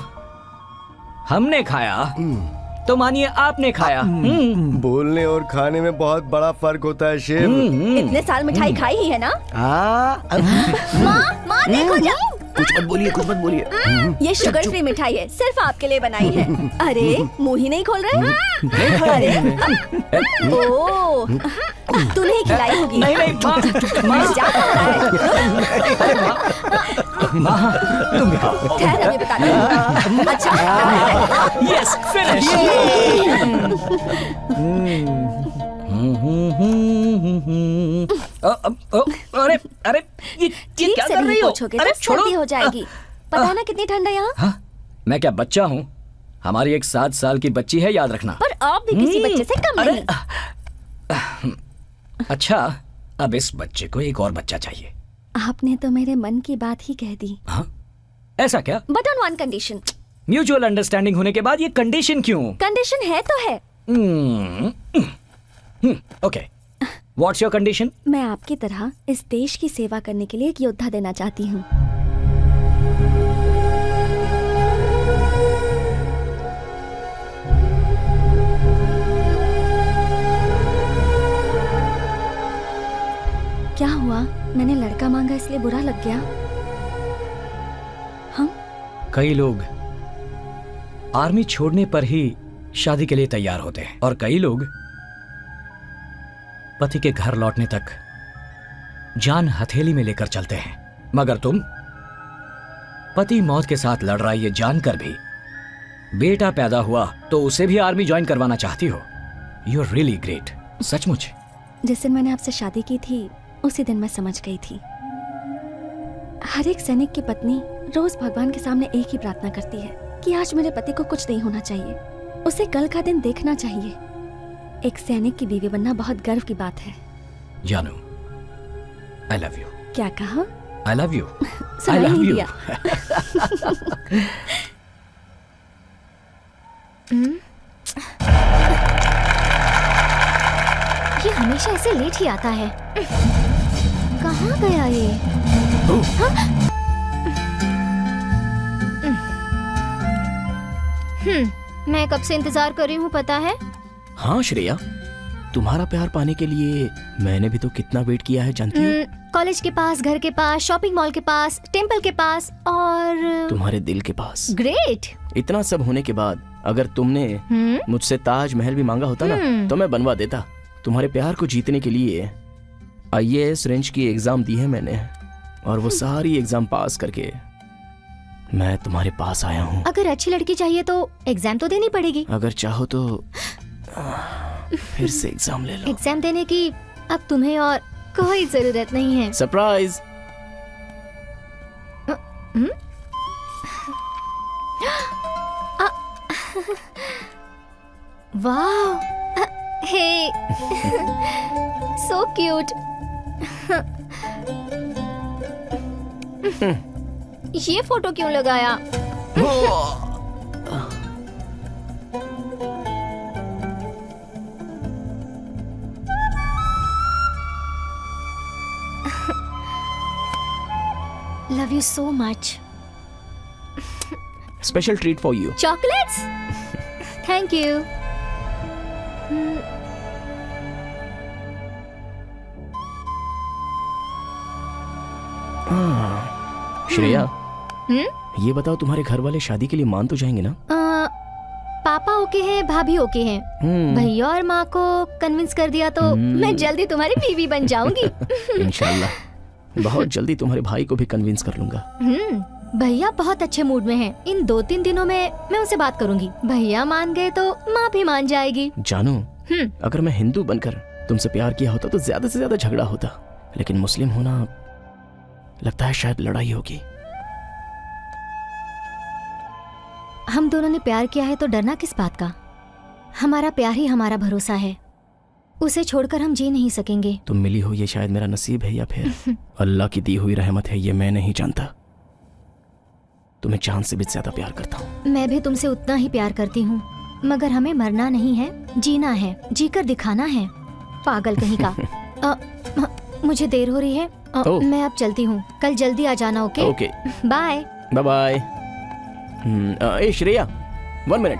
हमने खाया तो मानिए आपने खाया। बोलने और खाने में बहुत बड़ा फर्क होता है शिव। इतने साल मिठाई खाई ही है ना? माँ देखो जाओ। कुछ मत बोलिए। ये शुगर फ्री मिठाई है, सिर्फ आपके लिए बनाई है। अरे मुंह ही नहीं खोल रहे? अरे ओ, तू नहीं खिलाई होगी। नहीं माँ। जा रहा है। तुम खाओ। ठहर अभी बताती हूँ। अच्छा यस फिनिश। अरे ये ठीक क्या से कर रही नहीं हो? पूछोगे अरे तो सर्दी हो जाएगी। पता ना कितनी ठंड है यहाँ। हाँ, मैं क्या बच्चा हूँ? हमारी एक 7 साल की बच्ची है, याद रखना। पर आप भी किसी बच्चे से कम नहीं। अच्छा, अब इस बच्चे को एक और बच्चा चाहिए। आपने तो मेरे मन की बात ही कह दी। हाँ? ऐसा क्या? But on one condition. Mutual understanding होने के बाद ये कंडीशन क्यों? कंडीशन है तो है। Okay, what's your condition? मैं आपकी तरह इस देश की सेवा करने के लिए एक योद्धा देना चाहती हूँ। क्या हुआ? मैंने लड़का मांगा इसलिए बुरा लग गया? हम कई लोग आर्मी छोड़ने पर ही शादी के लिए तैयार होते हैं और कई लोग पति के घर लौटने तक जान हथेली में लेकर चलते हैं, मगर तुम पति मौत के साथ लड़ रहा है ये जानकर भी बेटा पैदा हुआ तो उसे भी आर्मी ज्वाइन करवाना चाहती हो। यू आर रियली ग्रेट, सचमुच। जिस दिन मैंने आपसे शादी की थी उसी दिन मैं समझ गई थी। हर एक सैनिक की पत्नी रोज भगवान के सामने एक ही प्रार्थना करती है कि आज मेरे पति को कुछ नहीं होना चाहिए, उसे कल का दिन देखना चाहिए। एक सैनिक की बीवी बनना बहुत गर्व की बात है। जानू, आई लव यू। क्या कहा? I love you. सुनाई नहीं दिया। ये हमेशा ऐसे लेट ही आता है। कहाँ गया ये? मैं कब से इंतजार कर रही हूँ पता है? हाँ श्रेया, तुम्हारा प्यार पाने के लिए मैंने भी तो कितना वेट किया है जानती हो? कॉलेज के पास, घर के पास, शॉपिंग मॉल के पास, टेंपल के पास और तुम्हारे दिल के पास। ग्रेट। इतना सब होने के बाद अगर तुमने मुझसे ताजमहल भी मांगा होता ना तो मैं बनवा देता। तुम्हारे प्यार को जीतने के लिए IAS रेंज की एग्जाम दी है मैंने, और वो सारी एग्जाम पास करके मैं तुम्हारे पास आया हूँ। अगर अच्छी लड़की चाहिए तो एग्जाम तो देनी पड़ेगी। अगर चाहो तो फिर से एग्जाम ले लो। एग्जाम देने की अब तुम्हें और कोई जरूरत नहीं है। सरप्राइज। वाह, हे, सो क्यूट। ये फोटो क्यों लगाया? Love you so much. Special treat for you. Chocolates? Thank you. Shreya, ये बताओ तुम्हारे घर वाले शादी के लिए मान तो जाएंगे ना? पापा ओके हैं, भाभी ओके हैं। भैया और माँ को कन्विंस कर दिया तो मैं जल्दी तुम्हारी बीवी बन जाऊंगी। इंशाल्लाह बहुत जल्दी तुम्हारे भाई को भी कन्विंस कर लूंगा। भैया बहुत अच्छे मूड में हैं। इन 2-3 दिनों में मैं उनसे बात करूंगी। भैया मान गए तो माँ भी मान जाएगी। जानू, अगर मैं हिंदू बनकर तुमसे प्यार किया होता तो ज्यादा से ज्यादा झगड़ा होता, लेकिन मुस्लिम होना लगता है शायद लड़ाई होगी। हम दोनों ने प्यार किया है तो डरना किस बात का? हमारा प्यार ही हमारा भरोसा है, उसे छोड़कर हम जी नहीं सकेंगे। तुम मिली हो ये शायद मेरा नसीब है या फिर अल्लाह की दी हुई रहमत है, ये मैं नहीं जानता। तुम्हें जान से भी ज्यादा प्यार करता हूँ। मैं भी तुमसे उतना ही प्यार करती हूँ, मगर हमें मरना नहीं है, जीना है, जीकर दिखाना है। पागल कहीं का। मुझे देर हो रही है, मैं अब चलती हूँ। कल जल्दी आ जाना। Okay? Okay, bye bye bye. ए श्रेया, 1 मिनट,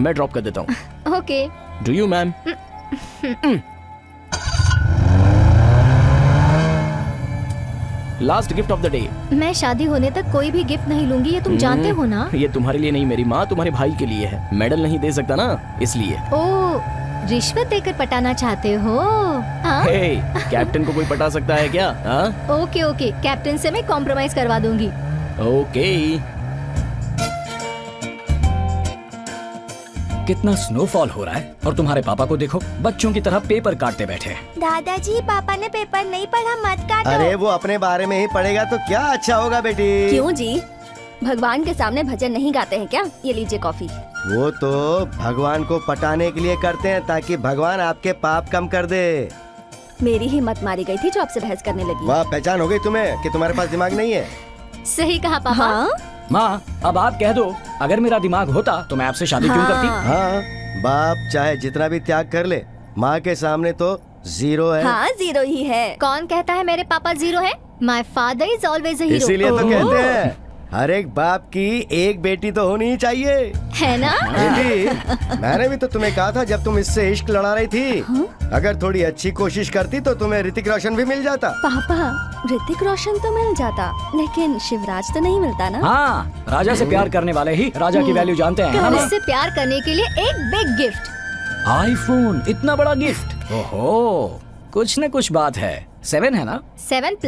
मैं ड्रॉप कर देता हूँ। Okay. Do you ma'am? Last gift of the day. मैं शादी होने तक कोई भी गिफ्ट नहीं लूंगी, ये तुम जानते हो ना। ये तुम्हारे लिए नहीं मेरी माँ, तुम्हारे भाई के लिए है। मेडल नहीं दे सकता ना, इसलिए। ओ, रिश्वत देकर पटाना चाहते हो? हे, कैप्टन को कोई पटा सकता है क्या? ओके ओके, कैप्टन से मैं कॉम्प्रोमाइज करवा दूंगी। ओके। कितना स्नोफॉल हो रहा है और तुम्हारे पापा को देखो, बच्चों की तरह पेपर काटते बैठे हैं। दादाजी, पापा ने पेपर नहीं पढ़ा, मत काटो। अरे वो अपने बारे में ही पढ़ेगा तो क्या अच्छा होगा बेटी। क्यों जी, भगवान के सामने भजन नहीं गाते हैं क्या? ये लीजिए कॉफी। वो तो भगवान को पटाने के लिए करते हैं ताकि भगवान आपके पाप कम कर दे। मेरी हिम्मत मारी गई थी जो आपसे बहस करने लगी। वाह, पहचान हो गई तुम्हें कि तुम्हारे पास दिमाग नहीं है। सही कहा पापा। हाँ? माँ, अब आप कह दो, अगर मेरा दिमाग होता तो मैं आपसे शादी क्यों करती? हाँ, बाप चाहे जितना भी त्याग कर ले, माँ के सामने तो 0 है। हाँ, 0 ही है। कौन कहता है मेरे पापा 0 है? My father is always a hero. इसीलिए तो कहते हैं हर एक बाप की एक बेटी तो होनी ही चाहिए, है ना? बेटी, मैंने भी तो तुम्हें कहा था जब तुम इससे इश्क लड़ा रही थी। अगर थोड़ी अच्छी कोशिश करती तो तुम्हें ऋतिक रोशन भी मिल जाता। पापा, ऋतिक रोशन तो मिल जाता, लेकिन शिवराज तो नहीं मिलता ना। हाँ, राजा से प्यार करने वाले ही राजा की वैल्यू जानते हैं। इससे प्यार करने के लिए एक बिग गिफ्ट। आईफोन, इतना बड़ा गिफ्ट। ओहो, कुछ न कुछ बात है। 7 है ना? 7+।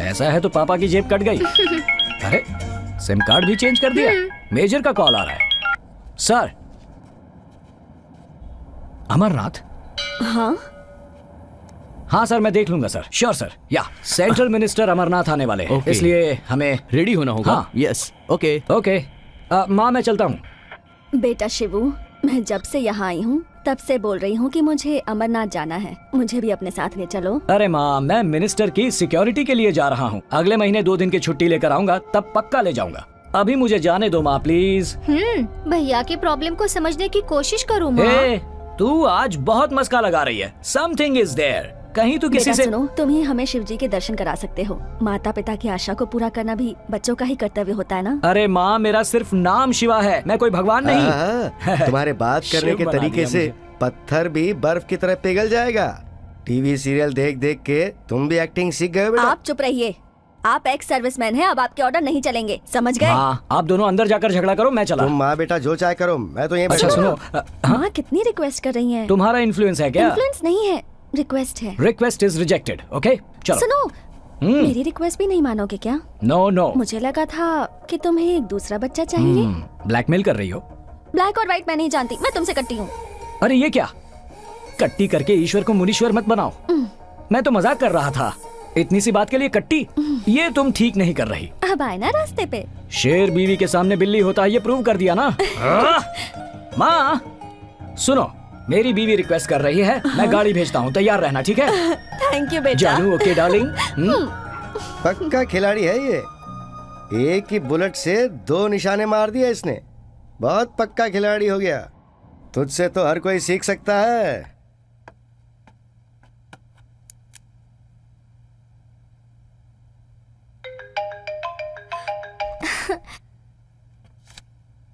ऐसा है तो पापा की जेब कट गई। अरे सिम कार्ड भी चेंज कर दिया। मेजर का कॉल आ रहा है। सर। अमरनाथ? हाँ हाँ सर, मैं देख लूंगा सर। Sure sir. या सेंट्रल मिनिस्टर अमरनाथ आने वाले हैं, Okay. इसलिए हमें रेडी होना होगा। हाँ। Yes okay okay. माँ मैं चलता हूँ। बेटा शिवू, मैं जब से यहाँ आई हूँ तब से बोल रही हूँ कि मुझे अमरनाथ जाना है, मुझे भी अपने साथ ले चलो। अरे माँ, मैं मिनिस्टर की सिक्योरिटी के लिए जा रहा हूँ। अगले महीने 2 दिन की छुट्टी लेकर आऊंगा, तब पक्का ले जाऊंगा। अभी मुझे जाने दो माँ प्लीज। भैया की प्रॉब्लम को समझने की कोशिश करो माँ। ए, तू आज बहुत मस्का लगा रही है। Something is there. कहीं तू किसी बेटा से सुनो, तुम ही हमें शिव जी के दर्शन करा सकते हो। माता पिता की आशा को पूरा करना भी बच्चों का ही कर्तव्य होता है ना। अरे माँ, मेरा सिर्फ नाम शिवा है, मैं कोई भगवान नहीं। तुम्हारे बात करने शिव के बना तरीके दिया से मुझे। पत्थर भी बर्फ की तरह पिघल जाएगा। टीवी सीरियल देख देख के तुम भी एक्टिंग सीख गए हो बेटा। आप चुप रहिए। आप एक्स सर्विसमैन हैं, अब आपके ऑर्डर नहीं चलेंगे, समझ गए? हाँ, आप दोनों अंदर जाकर झगड़ा करो, मैं चला। तुम माँ बेटा जो चाहे करो, मैं तो यहीं अच्छा बैठा सुनो, हूँ। माँ कितनी रिक्वेस्ट कर रही हैं। तुम्हारा इन्फ्लुएंस है क्या? इन्फ्लुएंस नहीं है, रिक्वेस्ट है। Request is rejected. ओके चलो। सुनो, मेरी रिक्वेस्ट भी नहीं मानोगे क्या? No no. मुझे लगा था कि तुम्हें एक दूसरा बच्चा चाहिए। ब्लैकमेल कर रही हो? ब्लैक और व्हाइट मैं नहीं जानती, मैं तुमसे कट्टी हूँ। अरे ये क्या? कट्टी करके ईश्वर को मुनीश्वर मत बनाओ। मैं तो मजाक कर रहा था। इतनी सी बात के लिए कट्टी? ये तुम ठीक नहीं कर रही। अब आए ना रास्ते पे। शेर बीवी के सामने बिल्ली होता है, ये प्रूव कर दिया ना। माँ सुनो, मेरी बीवी रिक्वेस्ट कर रही है, मैं गाड़ी भेजता हूँ, तैयार रहना, ठीक है? थैंक यू बेटा। जानू ओके डार्लिंग। पक्का खिलाड़ी है ये। एक ही बुलेट से 2 निशाने मार दिया इसने। बहुत पक्का खिलाड़ी हो गया। तुझसे तो हर कोई सीख सकता है।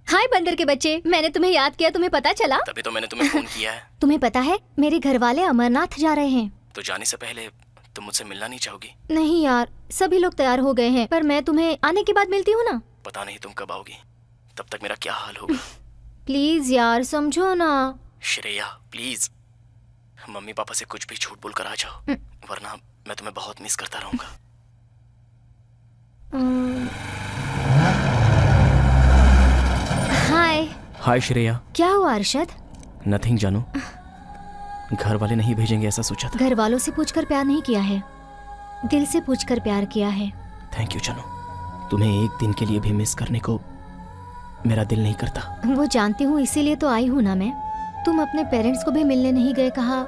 हाय बंदर के बच्चे, मैंने तुम्हें याद किया, तुम्हें पता चला? तभी तो मैंने तुम्हें फोन किया है। तुम्हें पता है मेरे घर वाले अमरनाथ जा रहे हैं। तो जाने से पहले तुम मुझसे मिलना नहीं चाहोगी? नहीं यार, सभी लोग तैयार हो गए हैं, पर मैं तुम्हें आने के बाद मिलती हूँ ना। पता नहीं तुम कब आओगी, तब तक मेरा क्या हाल होगा। प्लीज यार समझो ना। श्रेया प्लीज, मम्मी पापा से कुछ भी झूठ बोल कर आ जाओ, वरना मैं तुम्हें बहुत मिस करता रहूंगा। हाय। हाय श्रेया। क्या हुआ अरशद? नथिंग जानू, घर वाले नहीं भेजेंगे ऐसा सोचा था। घर वालों से पूछकर प्यार नहीं किया है, दिल से पूछकर प्यार किया है। थैंक यू जानू, तुम्हें एक दिन के लिए भी मिस करने को मेरा दिल नहीं करता। वो जानती हूँ, इसीलिए तो आई हूँ ना मैं। तुम अपने पेरेंट्स को भी मिलने नहीं गए, कहा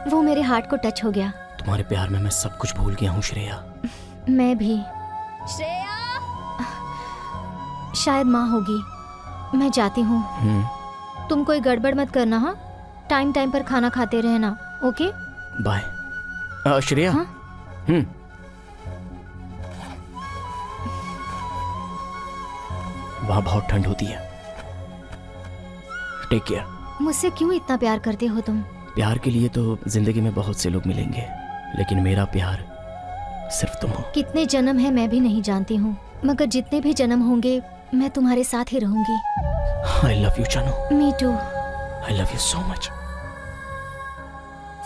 वो मेरे हार्ट को टच हो गया। तुम्हारे प्यार में मैं सब कुछ भूल गया हूँ श्रेया। मैं भी। श्रेया शायद माँ होगी, मैं जाती हूँ। तुम कोई गड़बड़ मत करना। हाँ, टाइम टाइम पर खाना खाते रहना। Okay bye. श्रेया। हाँ? वहाँ बहुत ठंड होती है, टेक केयर। मुझसे क्यों इतना प्यार करते हो तुम? प्यार के लिए तो जिंदगी में बहुत से लोग मिलेंगे, लेकिन मेरा प्यार सिर्फ तुम हो। कितने जन्म है मैं भी नहीं जानती हूँ, मगर जितने भी जन्म होंगे मैं तुम्हारे साथ ही रहूंगी। I love you जानू। Me too. I love you so much।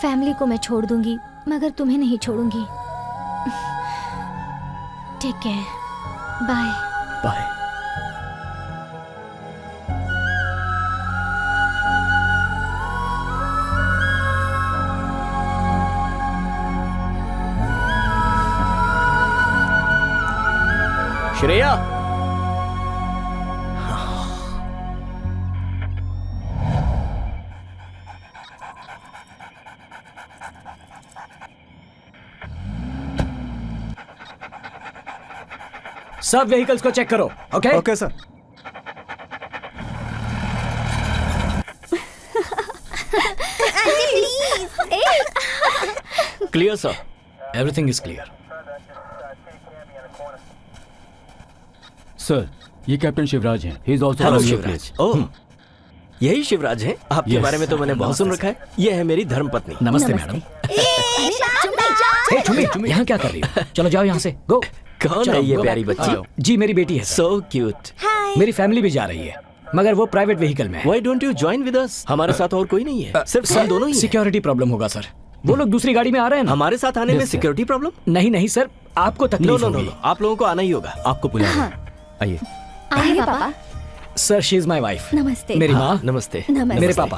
Family को मैं छोड़ दूंगी, मगर तुम्हें नहीं छोड़ूंगी। Take care. Bye bye. Shreya. सब व्हीकल्स को चेक करो। Okay okay sir. Clear sir, everything is clear. Sir, ये कैप्टन शिवराज हैं। He is also hello Shivraj. Oh, यही शिवराज हैं? आपके Yes. बारे में तो मैंने बहुत सुन रखा है। ये है मेरी धर्मपत्नी। नमस्ते मैडम। चुम्मी, यहाँ क्या कर रही हो? चलो जाओ यहाँ से। गो। कौन है ये प्यारी बच्ची? जी मेरी बेटी है। So cute. मेरी फैमिली भी जा रही है, मगर वो प्राइवेट व्हीकल में है। Why don't you join with us? हमारे साथ और कोई नहीं है, सिर्फ हम दोनों ही हैं। सिक्योरिटी प्रॉब्लम होगा सर। वो लोग दूसरी गाड़ी में आ रहे हैं ना। हमारे साथ आने में Yes, sir. Security problem? नहीं सर, आपको नो तकलीफ नो नो होगी। नो, आप लोगों को आना ही होगा। आपको बुलाया है। आइए। आइए पापा। Sir, she is my wife. नमस्ते। मेरी माँ। नमस्ते। नमस्ते। मेरे पापा।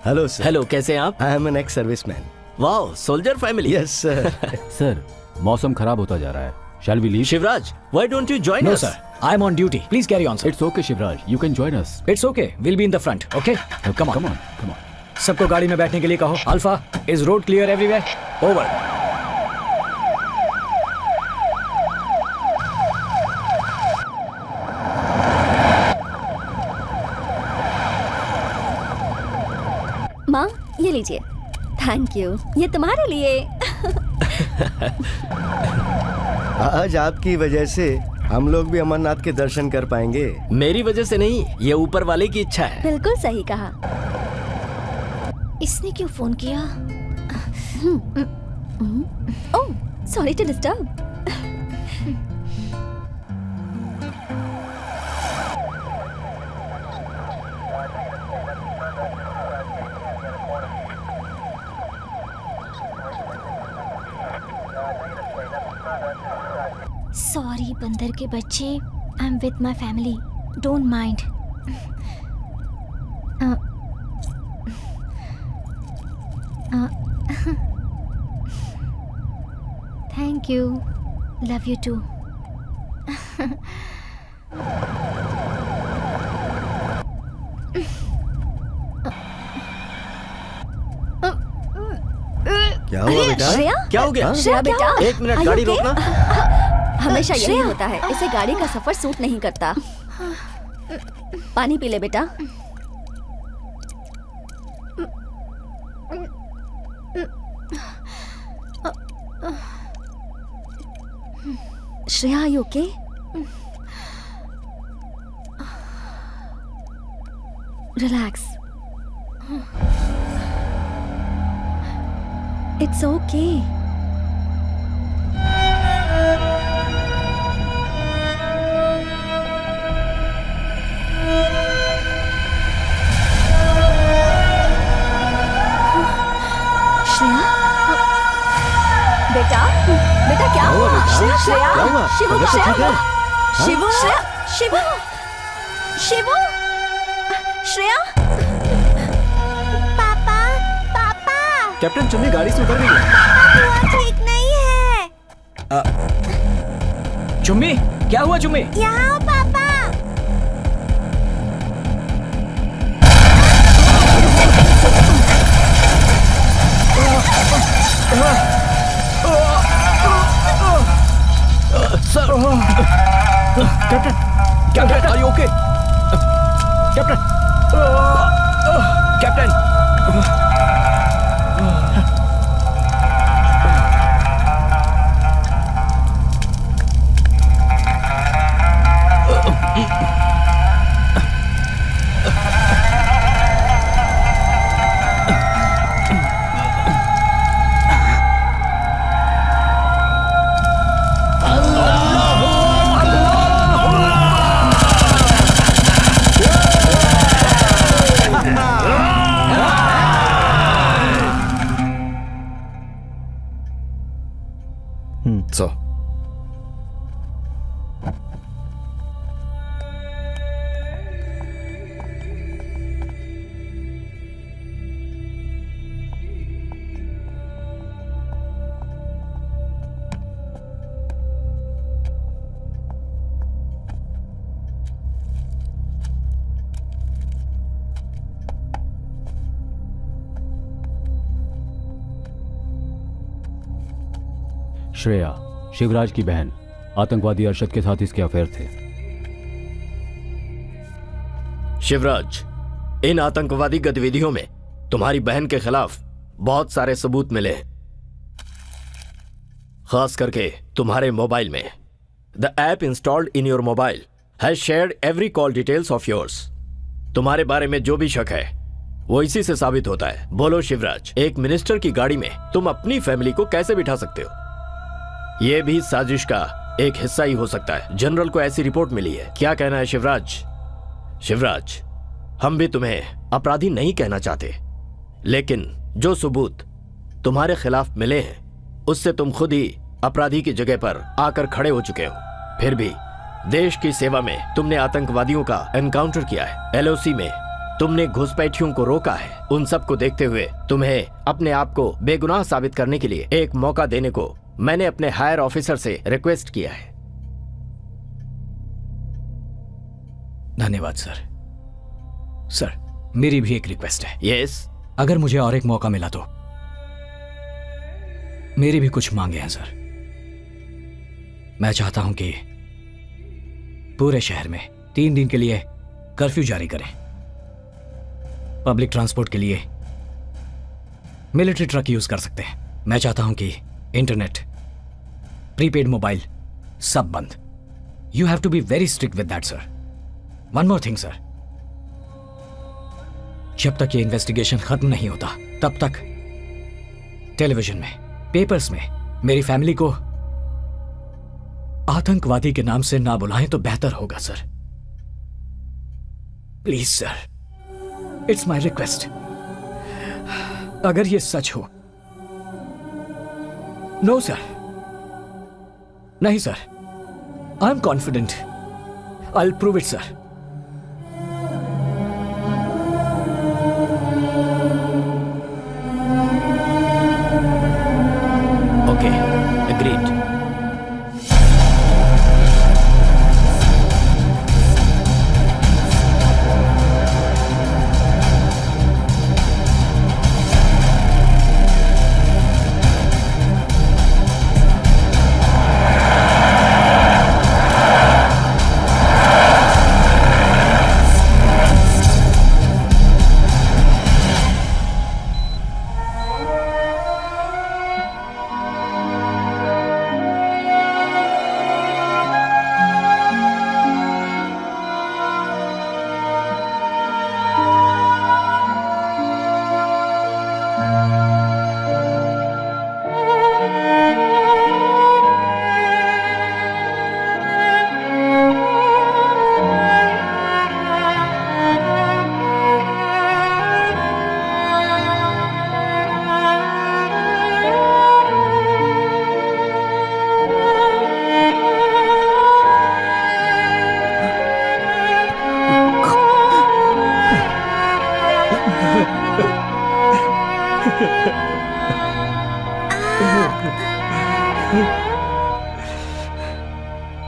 Hello sir. हेलो, कैसे हैं आप? I am an ex serviceman. Wow, soldier family. Yes sir. Sir, मौसम खराब होता जा रहा है। Shall we leave? Shivraj, why don't you join no us? Sir, I am on duty. Please carry on sir. It's okay Shivraj, you can join us. It's okay, will be in the front. Okay, come on come on, come on. सबको गाड़ी में बैठने के लिए कहो। Alpha, is road clear everywhere? Over. माँ, ये लीजिए। थैंक यू, ये तुम्हारे लिए। आज आपकी वजह से हम लोग भी अमरनाथ के दर्शन कर पाएंगे। मेरी वजह से नहीं, ये ऊपर वाले की इच्छा है। बिल्कुल सही कहा। इसने क्यों फोन किया? Oh, sorry to disturb. Sorry बंदर के बच्चे, I am with my family, don't mind. Thank you, love you too. क्या हुआ बेटा? श्रेया? क्या हो गया? श्रेया बेटा, एक मिनट, Are you गाड़ी okay? रोकना। हमेशा यही होता है, इसे गाड़ी का सफर सूट नहीं करता। पानी पी ले बेटा। Shreya, are you okay? Relax. It's okay. Shreya, बेटा, बेटा क्या हुआ? श्रेया, क्या हुआ? शिवू, तबीयत श्रेया, ठीक है? शिवू, श्रेया, शिवू, शिवू, श्रेया। पापा, पापा, कैप्टन, चुन्नी गाड़ी से उतर गई है। पापा बुआ ठीक नहीं है। चुम्मी, क्या हुआ चुम्मी? यहाँ आओ पापा। Sir, captain, captain, are you okay? Captain, captain. So. Shreya, Shivraj की बहन, आतंकवादी अरशद के साथ इसके अफेयर थे। शिवराज, इन आतंकवादी गतिविधियों में तुम्हारी बहन के खिलाफ बहुत सारे सबूत मिले हैं, खास करके तुम्हारे मोबाइल में। The app installed in your mobile has shared every call details of yours. तुम्हारे बारे में जो भी शक है वो इसी से साबित होता है। बोलो शिवराज, एक मिनिस्टर की गाड़ी में तुम अपनी फैमिली को कैसे बिठा सकते हो? यह भी साजिश का एक हिस्सा ही हो सकता है। जनरल को ऐसी रिपोर्ट मिली है। क्या कहना है शिवराज? शिवराज, हम भी तुम्हें अपराधी नहीं कहना चाहते, लेकिन जो सबूत तुम्हारे खिलाफ मिले हैं उससे तुम खुद ही अपराधी की जगह पर आकर खड़े हो चुके हो। फिर भी देश की सेवा में तुमने आतंकवादियों का एनकाउंटर किया है, एलओसी में तुमने घुसपैठियों को रोका है। उन सब को देखते हुए तुम्हें अपने आप को बेगुनाह साबित करने के लिए एक मौका देने को मैंने अपने हायर ऑफिसर से रिक्वेस्ट किया है। धन्यवाद सर। सर, मेरी भी एक रिक्वेस्ट है। यस। अगर मुझे और एक मौका मिला तो मेरी भी कुछ मांगे हैं सर। मैं चाहता हूं कि पूरे शहर में 3 दिन के लिए कर्फ्यू जारी करें। पब्लिक ट्रांसपोर्ट के लिए मिलिट्री ट्रक यूज कर सकते हैं। मैं चाहता हूं कि इंटरनेट, प्रीपेड मोबाइल सब बंद। You have to be very strict with that sir. One more thing sir, जब तक ये इन्वेस्टिगेशन खत्म नहीं होता तब तक टेलीविजन में, पेपर्स में मेरी फैमिली को आतंकवादी के नाम से ना बुलाएं तो बेहतर होगा sir. Please sir, it's my request. अगर ये सच हो। नो सर, नहीं sir, I am confident, I will prove it sir. Okay, agreed.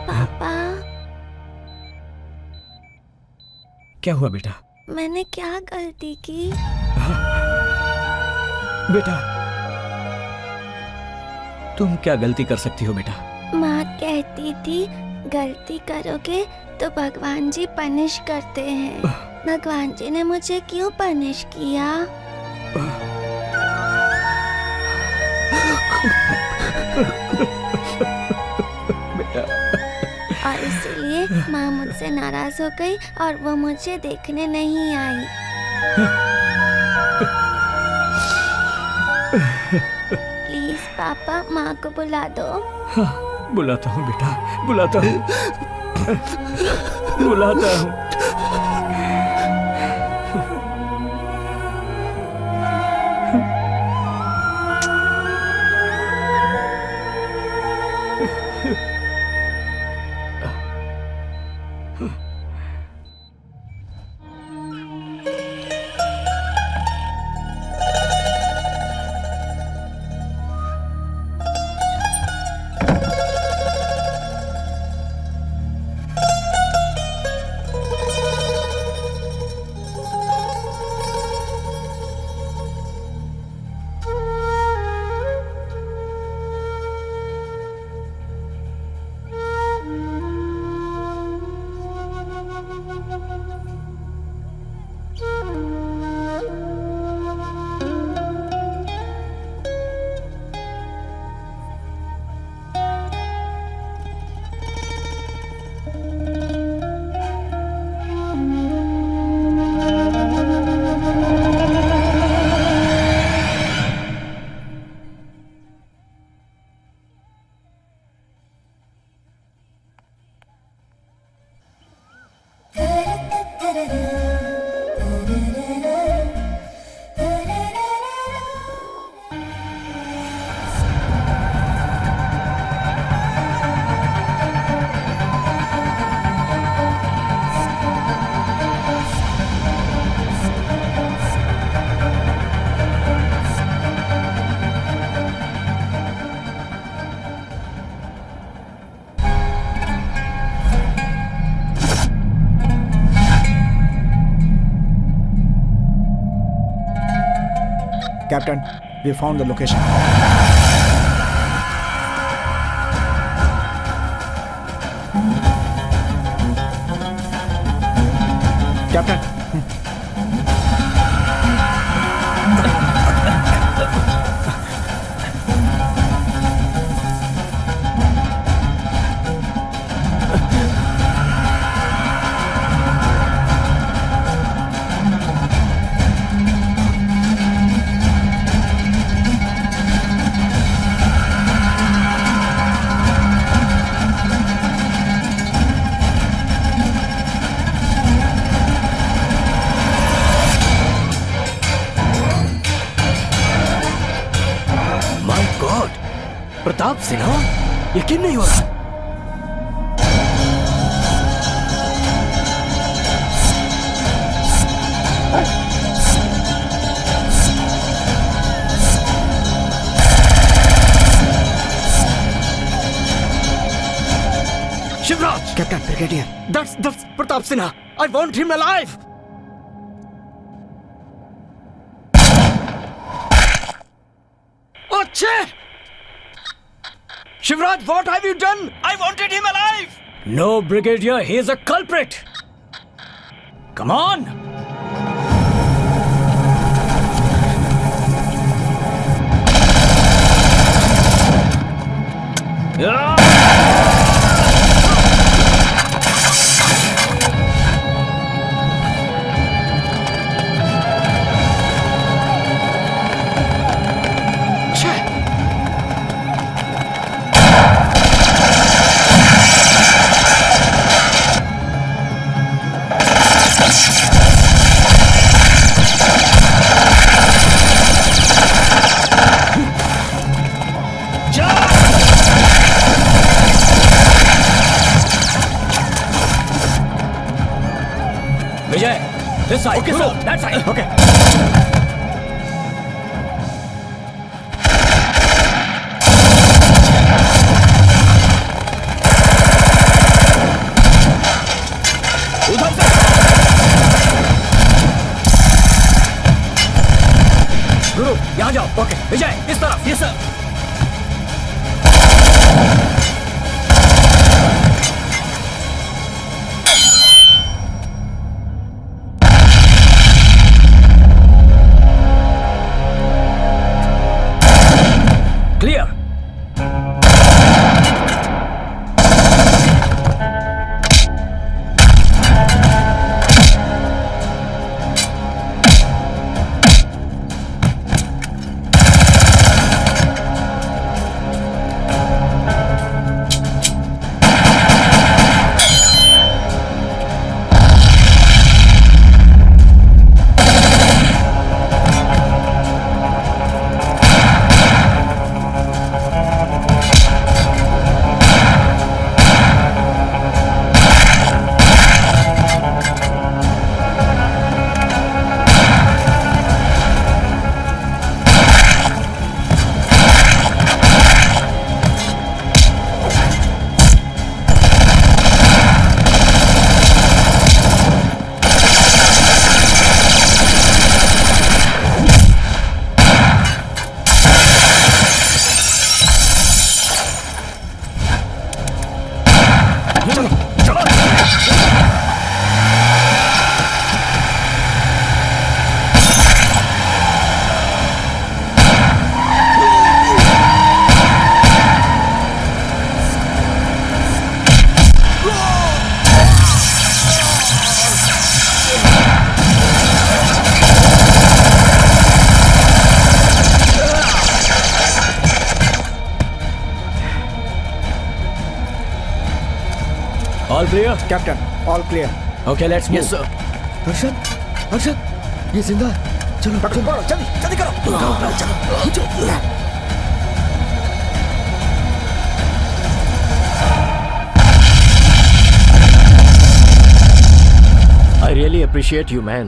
पापा, क्या हुआ बेटा? मैंने क्या गलती की? बेटा, तुम क्या गलती कर सकती हो बेटा? माँ कहती थी गलती करोगे तो भगवान जी पनिश करते हैं। भगवान जी ने मुझे क्यों पनिश किया? बेटा, और इसलिए माँ मुझसे नाराज हो गई और वो मुझे देखने नहीं आई। प्लीज पापा, माँ को बुला दो। हाँ, बुलाता हूँ बेटा, बुलाता हूँ, बुलाता हूँ। Captain, we found the location. Captain, Pratap Sinha, यकीन नहीं हो रहा। Shivraj, captain brigadier, that's Pratap Sinha. I want him alive. अच्छे! Shivraj, what have you done? I wanted him alive! No, Brigadier, he is a culprit! Come on! Vijay, this side. Okay, sir. That side. Okay. उधर से। गुरु, यहाँ जाओ। Okay. विजय, इस तरफ। Yes sir. Clear. All clear? Captain, all clear. Okay, let's move. Yes sir. Harshad, ये जिंदा है। चलो पकड़ो, जल्दी जल्दी करो। I really appreciate you, man.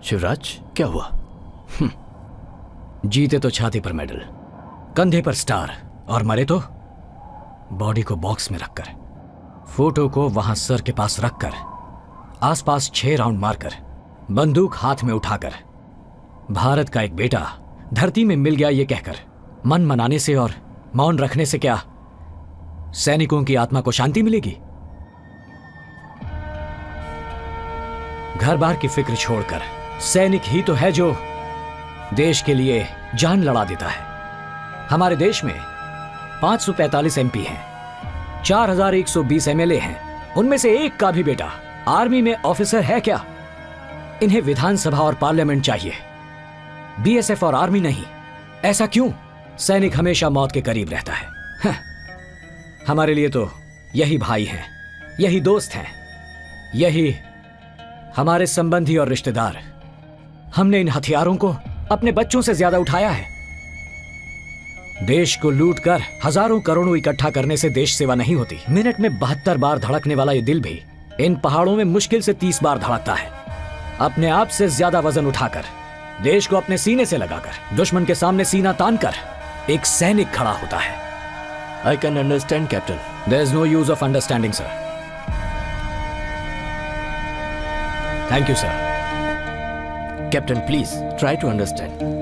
Shivraj, क्या हुआ? जीते तो छाती पर मेडल, कंधे पर स्टार, और मरे तो बॉडी को बॉक्स में रखकर, फोटो को वहां सर के पास रखकर, आसपास 6 राउंड मारकर, बंदूक हाथ में उठाकर, भारत का एक बेटा धरती में मिल गया ये कहकर मन मनाने से और मौन रखने से क्या सैनिकों की आत्मा को शांति मिलेगी? घर बार की फिक्र छोड़कर सैनिक ही तो है जो देश के लिए जान लड़ा देता है। हमारे देश में 545 एमपी हैं, 4120 एमएलए हैं, उनमें से एक का भी बेटा आर्मी में ऑफिसर है क्या? इन्हें विधानसभा और पार्लियामेंट चाहिए, बीएसएफ और आर्मी नहीं। ऐसा क्यों? सैनिक हमेशा मौत के करीब रहता है। हमारे लिए तो यही भाई हैं, यही दोस्त हैं, यही हमारे संबंधी और रिश्तेदार। हमने इन हथियारों को अपने बच्चों से ज्यादा उठाया है। देश को लूटकर हजारों करोड़ों इकट्ठा करने से देश सेवा नहीं होती। मिनट में 72 बार धड़कने वाला ये दिल भी इन पहाड़ों में मुश्किल से 30 बार धड़कता है। अपने आप से ज्यादा वजन उठाकर, देश को अपने सीने से लगाकर, दुश्मन के सामने सीना तानकर एक सैनिक खड़ा होता है। I can understand captain. There is no use of understanding sir. Thank you sir. Captain please try to understand.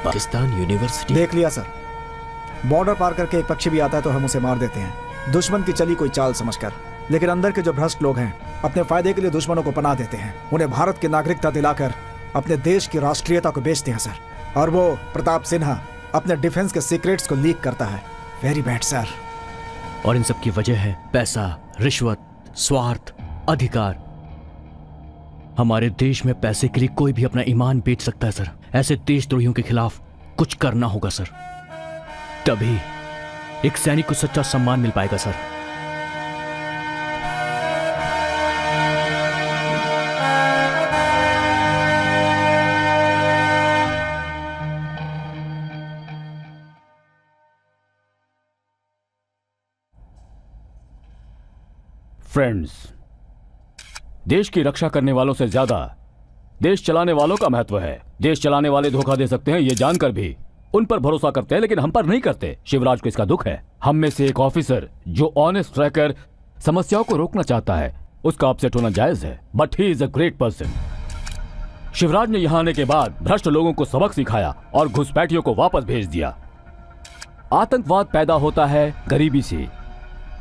Pakistan university. देख लिया सर, बॉर्डर पार करके एक पक्षी भी आता है तो हम उसे मार देते हैं, दुश्मन की चली कोई चाल समझकर। लेकिन अंदर के जो भ्रष्ट लोग हैं अपने फायदे के लिए दुश्मनों को पनाह देते हैं, उन्हें भारत की नागरिकता दिलाकर अपने देश की राष्ट्रीयता को बेचते हैं सर। और वो प्रताप सिन्हा अपने डिफेंस के सीक्रेट्स को लीक करता है। Very bad sir. और इन सब की वजह है पैसा, रिश्वत, स्वार्थ, अधिकार। हमारे देश में पैसे के लिए कोई भी अपना ईमान बेच सकता है सर। ऐसे देशद्रोहियों के खिलाफ कुछ करना होगा सर, तभी एक सैनिक को सच्चा सम्मान मिल पाएगा सर। फ्रेंड्स, देश की रक्षा करने वालों से ज्यादा देश चलाने वालों का महत्व है। देश चलाने वाले धोखा दे सकते हैं ये जानकर भी उन पर भरोसा करते हैं, लेकिन हम पर नहीं करते। शिवराज को इसका दुख है। हम में से एक ऑफिसर जो ऑनेस्ट रहकर समस्याओं को रोकना चाहता है, उसका अपसेट होना जायज है, but he is a great person. Shivraj ने यहां आने के बाद भ्रष्ट लोगों को सबक सिखाया और घुसपैठियों को वापस भेज दिया। आतंकवाद पैदा होता है गरीबी से,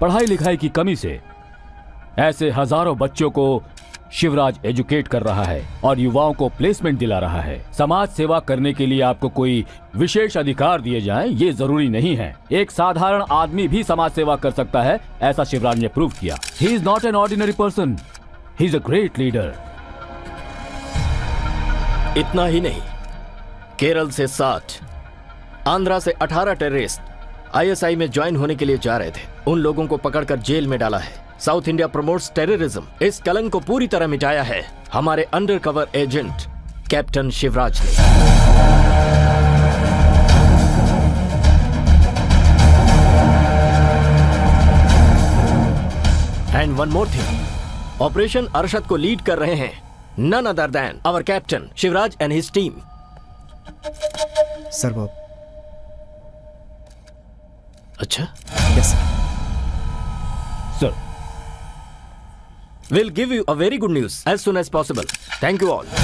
पढ़ाई लिखाई की कमी से। ऐसे हजारों बच्चों को शिवराज एजुकेट कर रहा है और युवाओं को प्लेसमेंट दिला रहा है। समाज सेवा करने के लिए आपको कोई विशेष अधिकार दिए जाएं, ये जरूरी नहीं है। एक साधारण आदमी भी समाज सेवा कर सकता है, ऐसा शिवराज ने प्रूव किया। He is not an ordinary person, he is a great leader. इतना ही नहीं, केरल से 60, आंध्रा से 18 टेररिस्ट आईएसआई में ज्वाइन होने के लिए जा रहे थे। उन लोगों को पकड़कर जेल में डाला है। South India promotes terrorism. इस कलंक को पूरी तरह मिटाया है हमारे अंडरकवर एजेंट कैप्टन शिवराज ने। And one more thing, operation Arshad को लीड कर रहे हैं none other than our captain Shivraj and his team. Sir वो अच्छा, yes sir. We'll give you a very good news as soon as possible. Thank you all.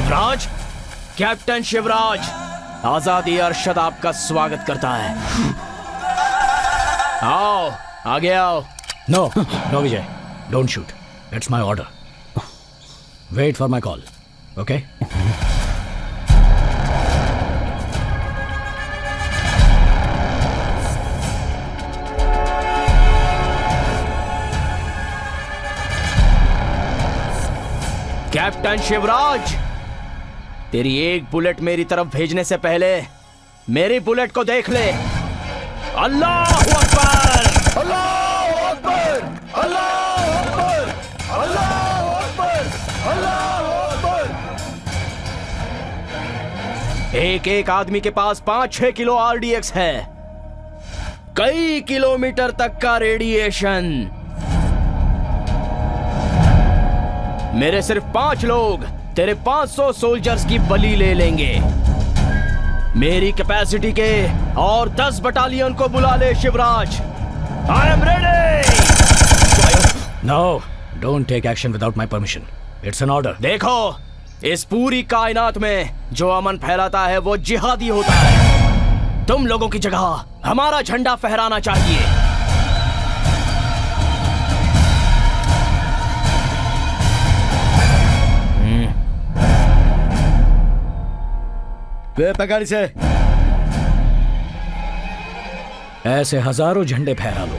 Shivraj, captain Shivraj, आजादी अरशद आपका स्वागत करता है। आओ, आगे आओ। No no Vijay, don't shoot, it's my order. Wait for my call, okay? Captain Shivraj, तेरी एक बुलेट मेरी तरफ भेजने से पहले मेरी बुलेट को देख ले। अल्लाह अकबर, अल्लाह अकबर, अल्लाह अकबर, अल्लाह अकबर, अल्लाह अकबर। एक एक आदमी के पास 5-6 किलो RDX है, कई किलोमीटर तक का रेडिएशन। मेरे सिर्फ 5 लोग तेरे 500 सोल्जर्स की बलि ले लेंगे। मेरी कैपेसिटी के और 10 बटालियन को बुला ले Shivraj. I am ready. No, don't take action without my permission, it's an order. देखो, इस पूरी कायनात में जो अमन फैलाता है वो जिहादी होता है। तुम लोगों की जगह हमारा झंडा फहराना चाहिए। पकड़ से। ऐसे हजारों झंडे फहरा लो,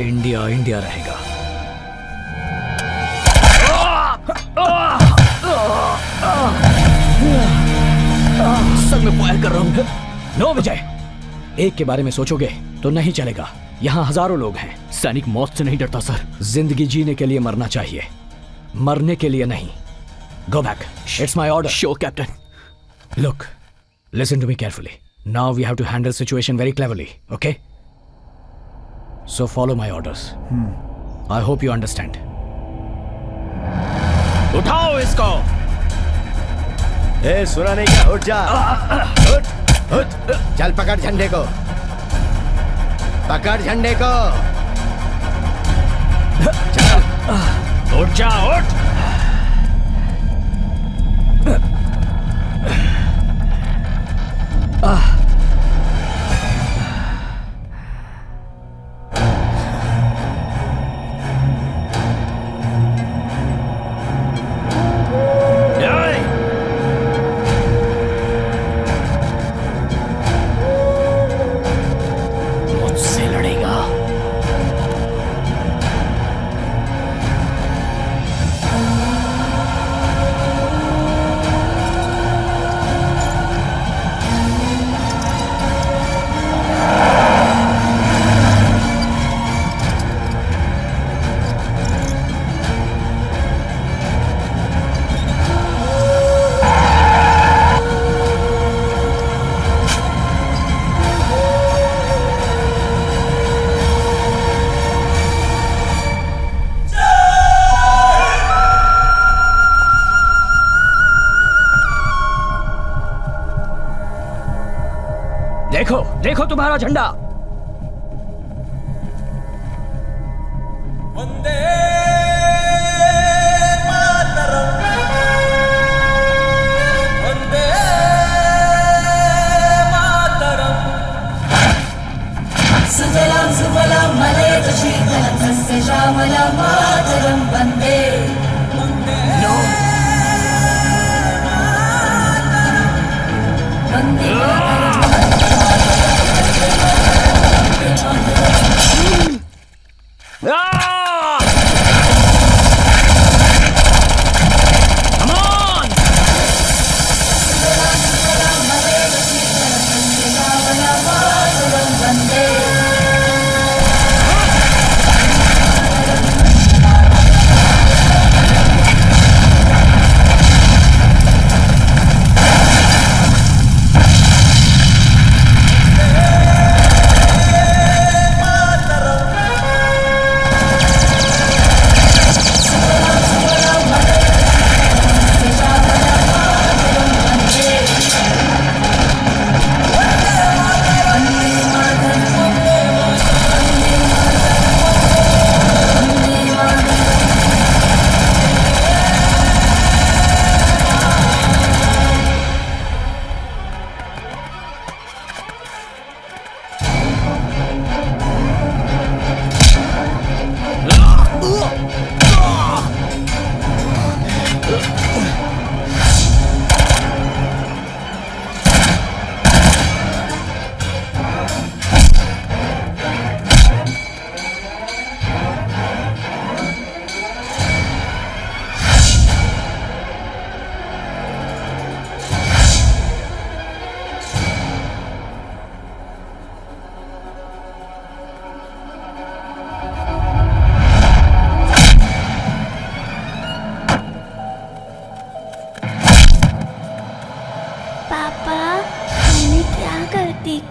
इंडिया इंडिया रहेगा। सब में फायर कर रहा हूं। नो विजय, एक के बारे में सोचोगे तो नहीं चलेगा। यहाँ हजारों लोग हैं। सैनिक मौत से नहीं डरता सर। जिंदगी जीने के लिए मरना चाहिए, मरने के लिए नहीं। Go back, it's my order. Show captain. Look, listen to me carefully. Now we have to handle situation very cleverly, okay? So follow my orders. I hope you understand. उठाओ इसको। ए, सुना नहीं क्या? उठ जा, उठ, उठ, चल पकड़ झंडे को, पकड़ झंडे को, चल, उठ जा, उठ। मुझसे लड़ेगा। देखो देखो तुम्हारा झंडा। वंदे मातरम, वंदे मातरम। सुजलां सुफलां मलयज शीतलं सस्य श्यामलां मातरं वन्दे। नो वन्दे मातरम्।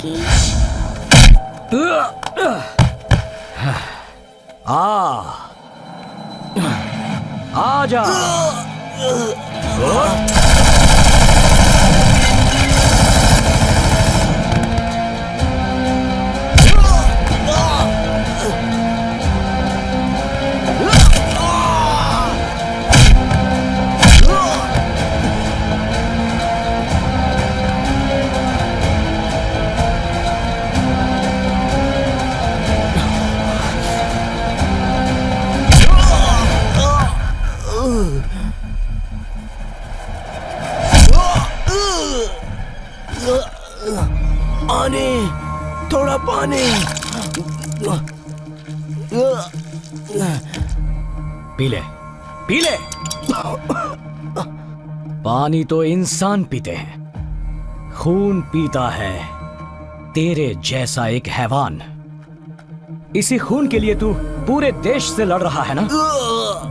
राकेश। आ जा। पानी, थोड़ा पानी। पी ले, पी ले। पानी तो इंसान पीते हैं, खून पीता है तेरे जैसा एक हैवान। इसी खून के लिए तू पूरे देश से लड़ रहा है ना?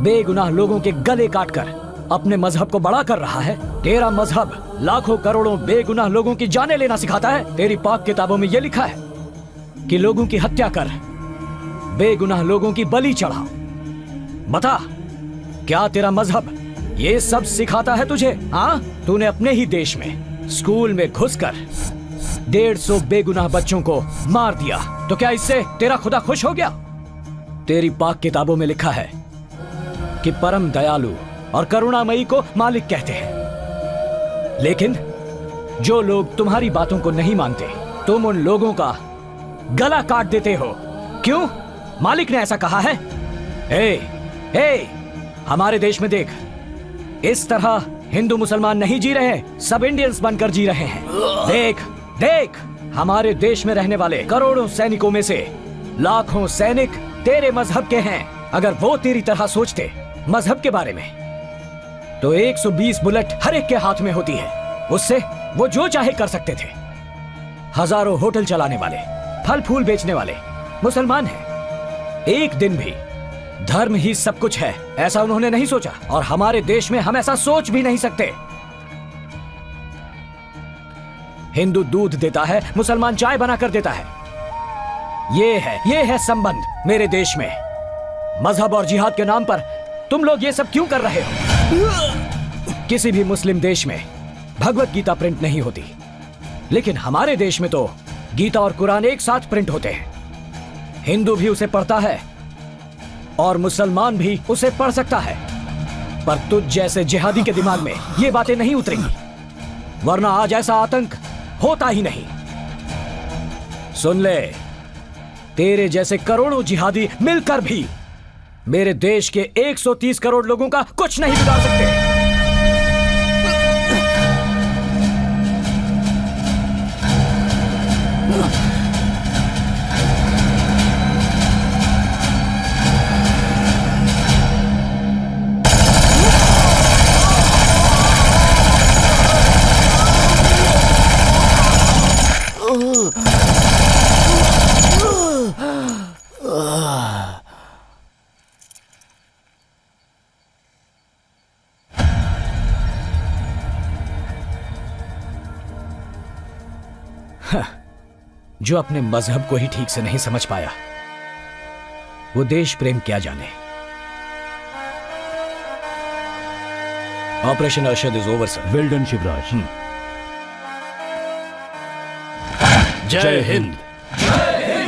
बेगुनाह लोगों के गले काटकर अपने मजहब को बड़ा कर रहा है। तेरा मजहब लाखों करोड़ों बेगुनाह लोगों की जानें लेना सिखाता है। तेरी पाक किताबों में यह लिखा है कि लोगों की हत्या कर, बेगुनाह लोगों की बलि चढ़ा। बता, क्या तेरा मजहब ये सब सिखाता है तुझे? हाँ, तूने अपने ही देश में स्कूल में घुसकर 150 बेगुनाह बच्चों को मार दिया, तो क्या इससे तेरा खुदा खुश हो गया? तेरी पाक किताबों में लिखा है कि परम दयालु और करुणामयी को मालिक कहते हैं। लेकिन जो लोग तुम्हारी बातों को नहीं मानते, तुम उन लोगों का गला काट देते हो। क्यों? मालिक ने ऐसा कहा है। हमारे देश में देख, इस तरह हिंदू मुसलमान नहीं जी रहे, सब इंडियंस बनकर जी रहे हैं। देख देख, हमारे देश में रहने वाले करोड़ों सैनिकों में से लाखों सैनिक तेरे मजहब के हैं। अगर वो तेरी तरह सोचते मजहब के बारे में, तो 120 बुलेट हर एक के हाथ में होती है। उससे वो जो चाहे कर सकते थे। हजारों होटल चलाने वाले, फल फूल बेचने वाले मुसलमान हैं। एक दिन भी धर्म ही सब कुछ है ऐसा उन्होंने नहीं सोचा, और हमारे देश में हम ऐसा सोच भी नहीं सकते। हिंदू दूध देता है, मुसलमान चाय बनाकर देता है। ये है संबंध मेरे देश में। मजहब और जिहाद के नाम पर तुम लोग ये सब क्यों कर रहे हो? किसी भी मुस्लिम देश में भगवत गीता प्रिंट नहीं होती, लेकिन हमारे देश में तो गीता और कुरान एक साथ प्रिंट होते हैं। हिंदू भी उसे पढ़ता है और मुसलमान भी उसे पढ़ सकता है, पर तुझ जैसे जिहादी के दिमाग में ये बातें नहीं उतरेंगी, वरना आज ऐसा आतंक होता ही नहीं। सुन ले, तेरे जैसे करोड़ों जिहादी मिलकर भी मेरे देश के 130 करोड़ लोगों का कुछ नहीं बिगाड़ सकते। जो अपने मजहब को ही ठीक से नहीं समझ पाया, वो देश प्रेम क्या जाने। Operation Arshad is over sir. Well done Shivraj. जय हिंद। जय हिंद।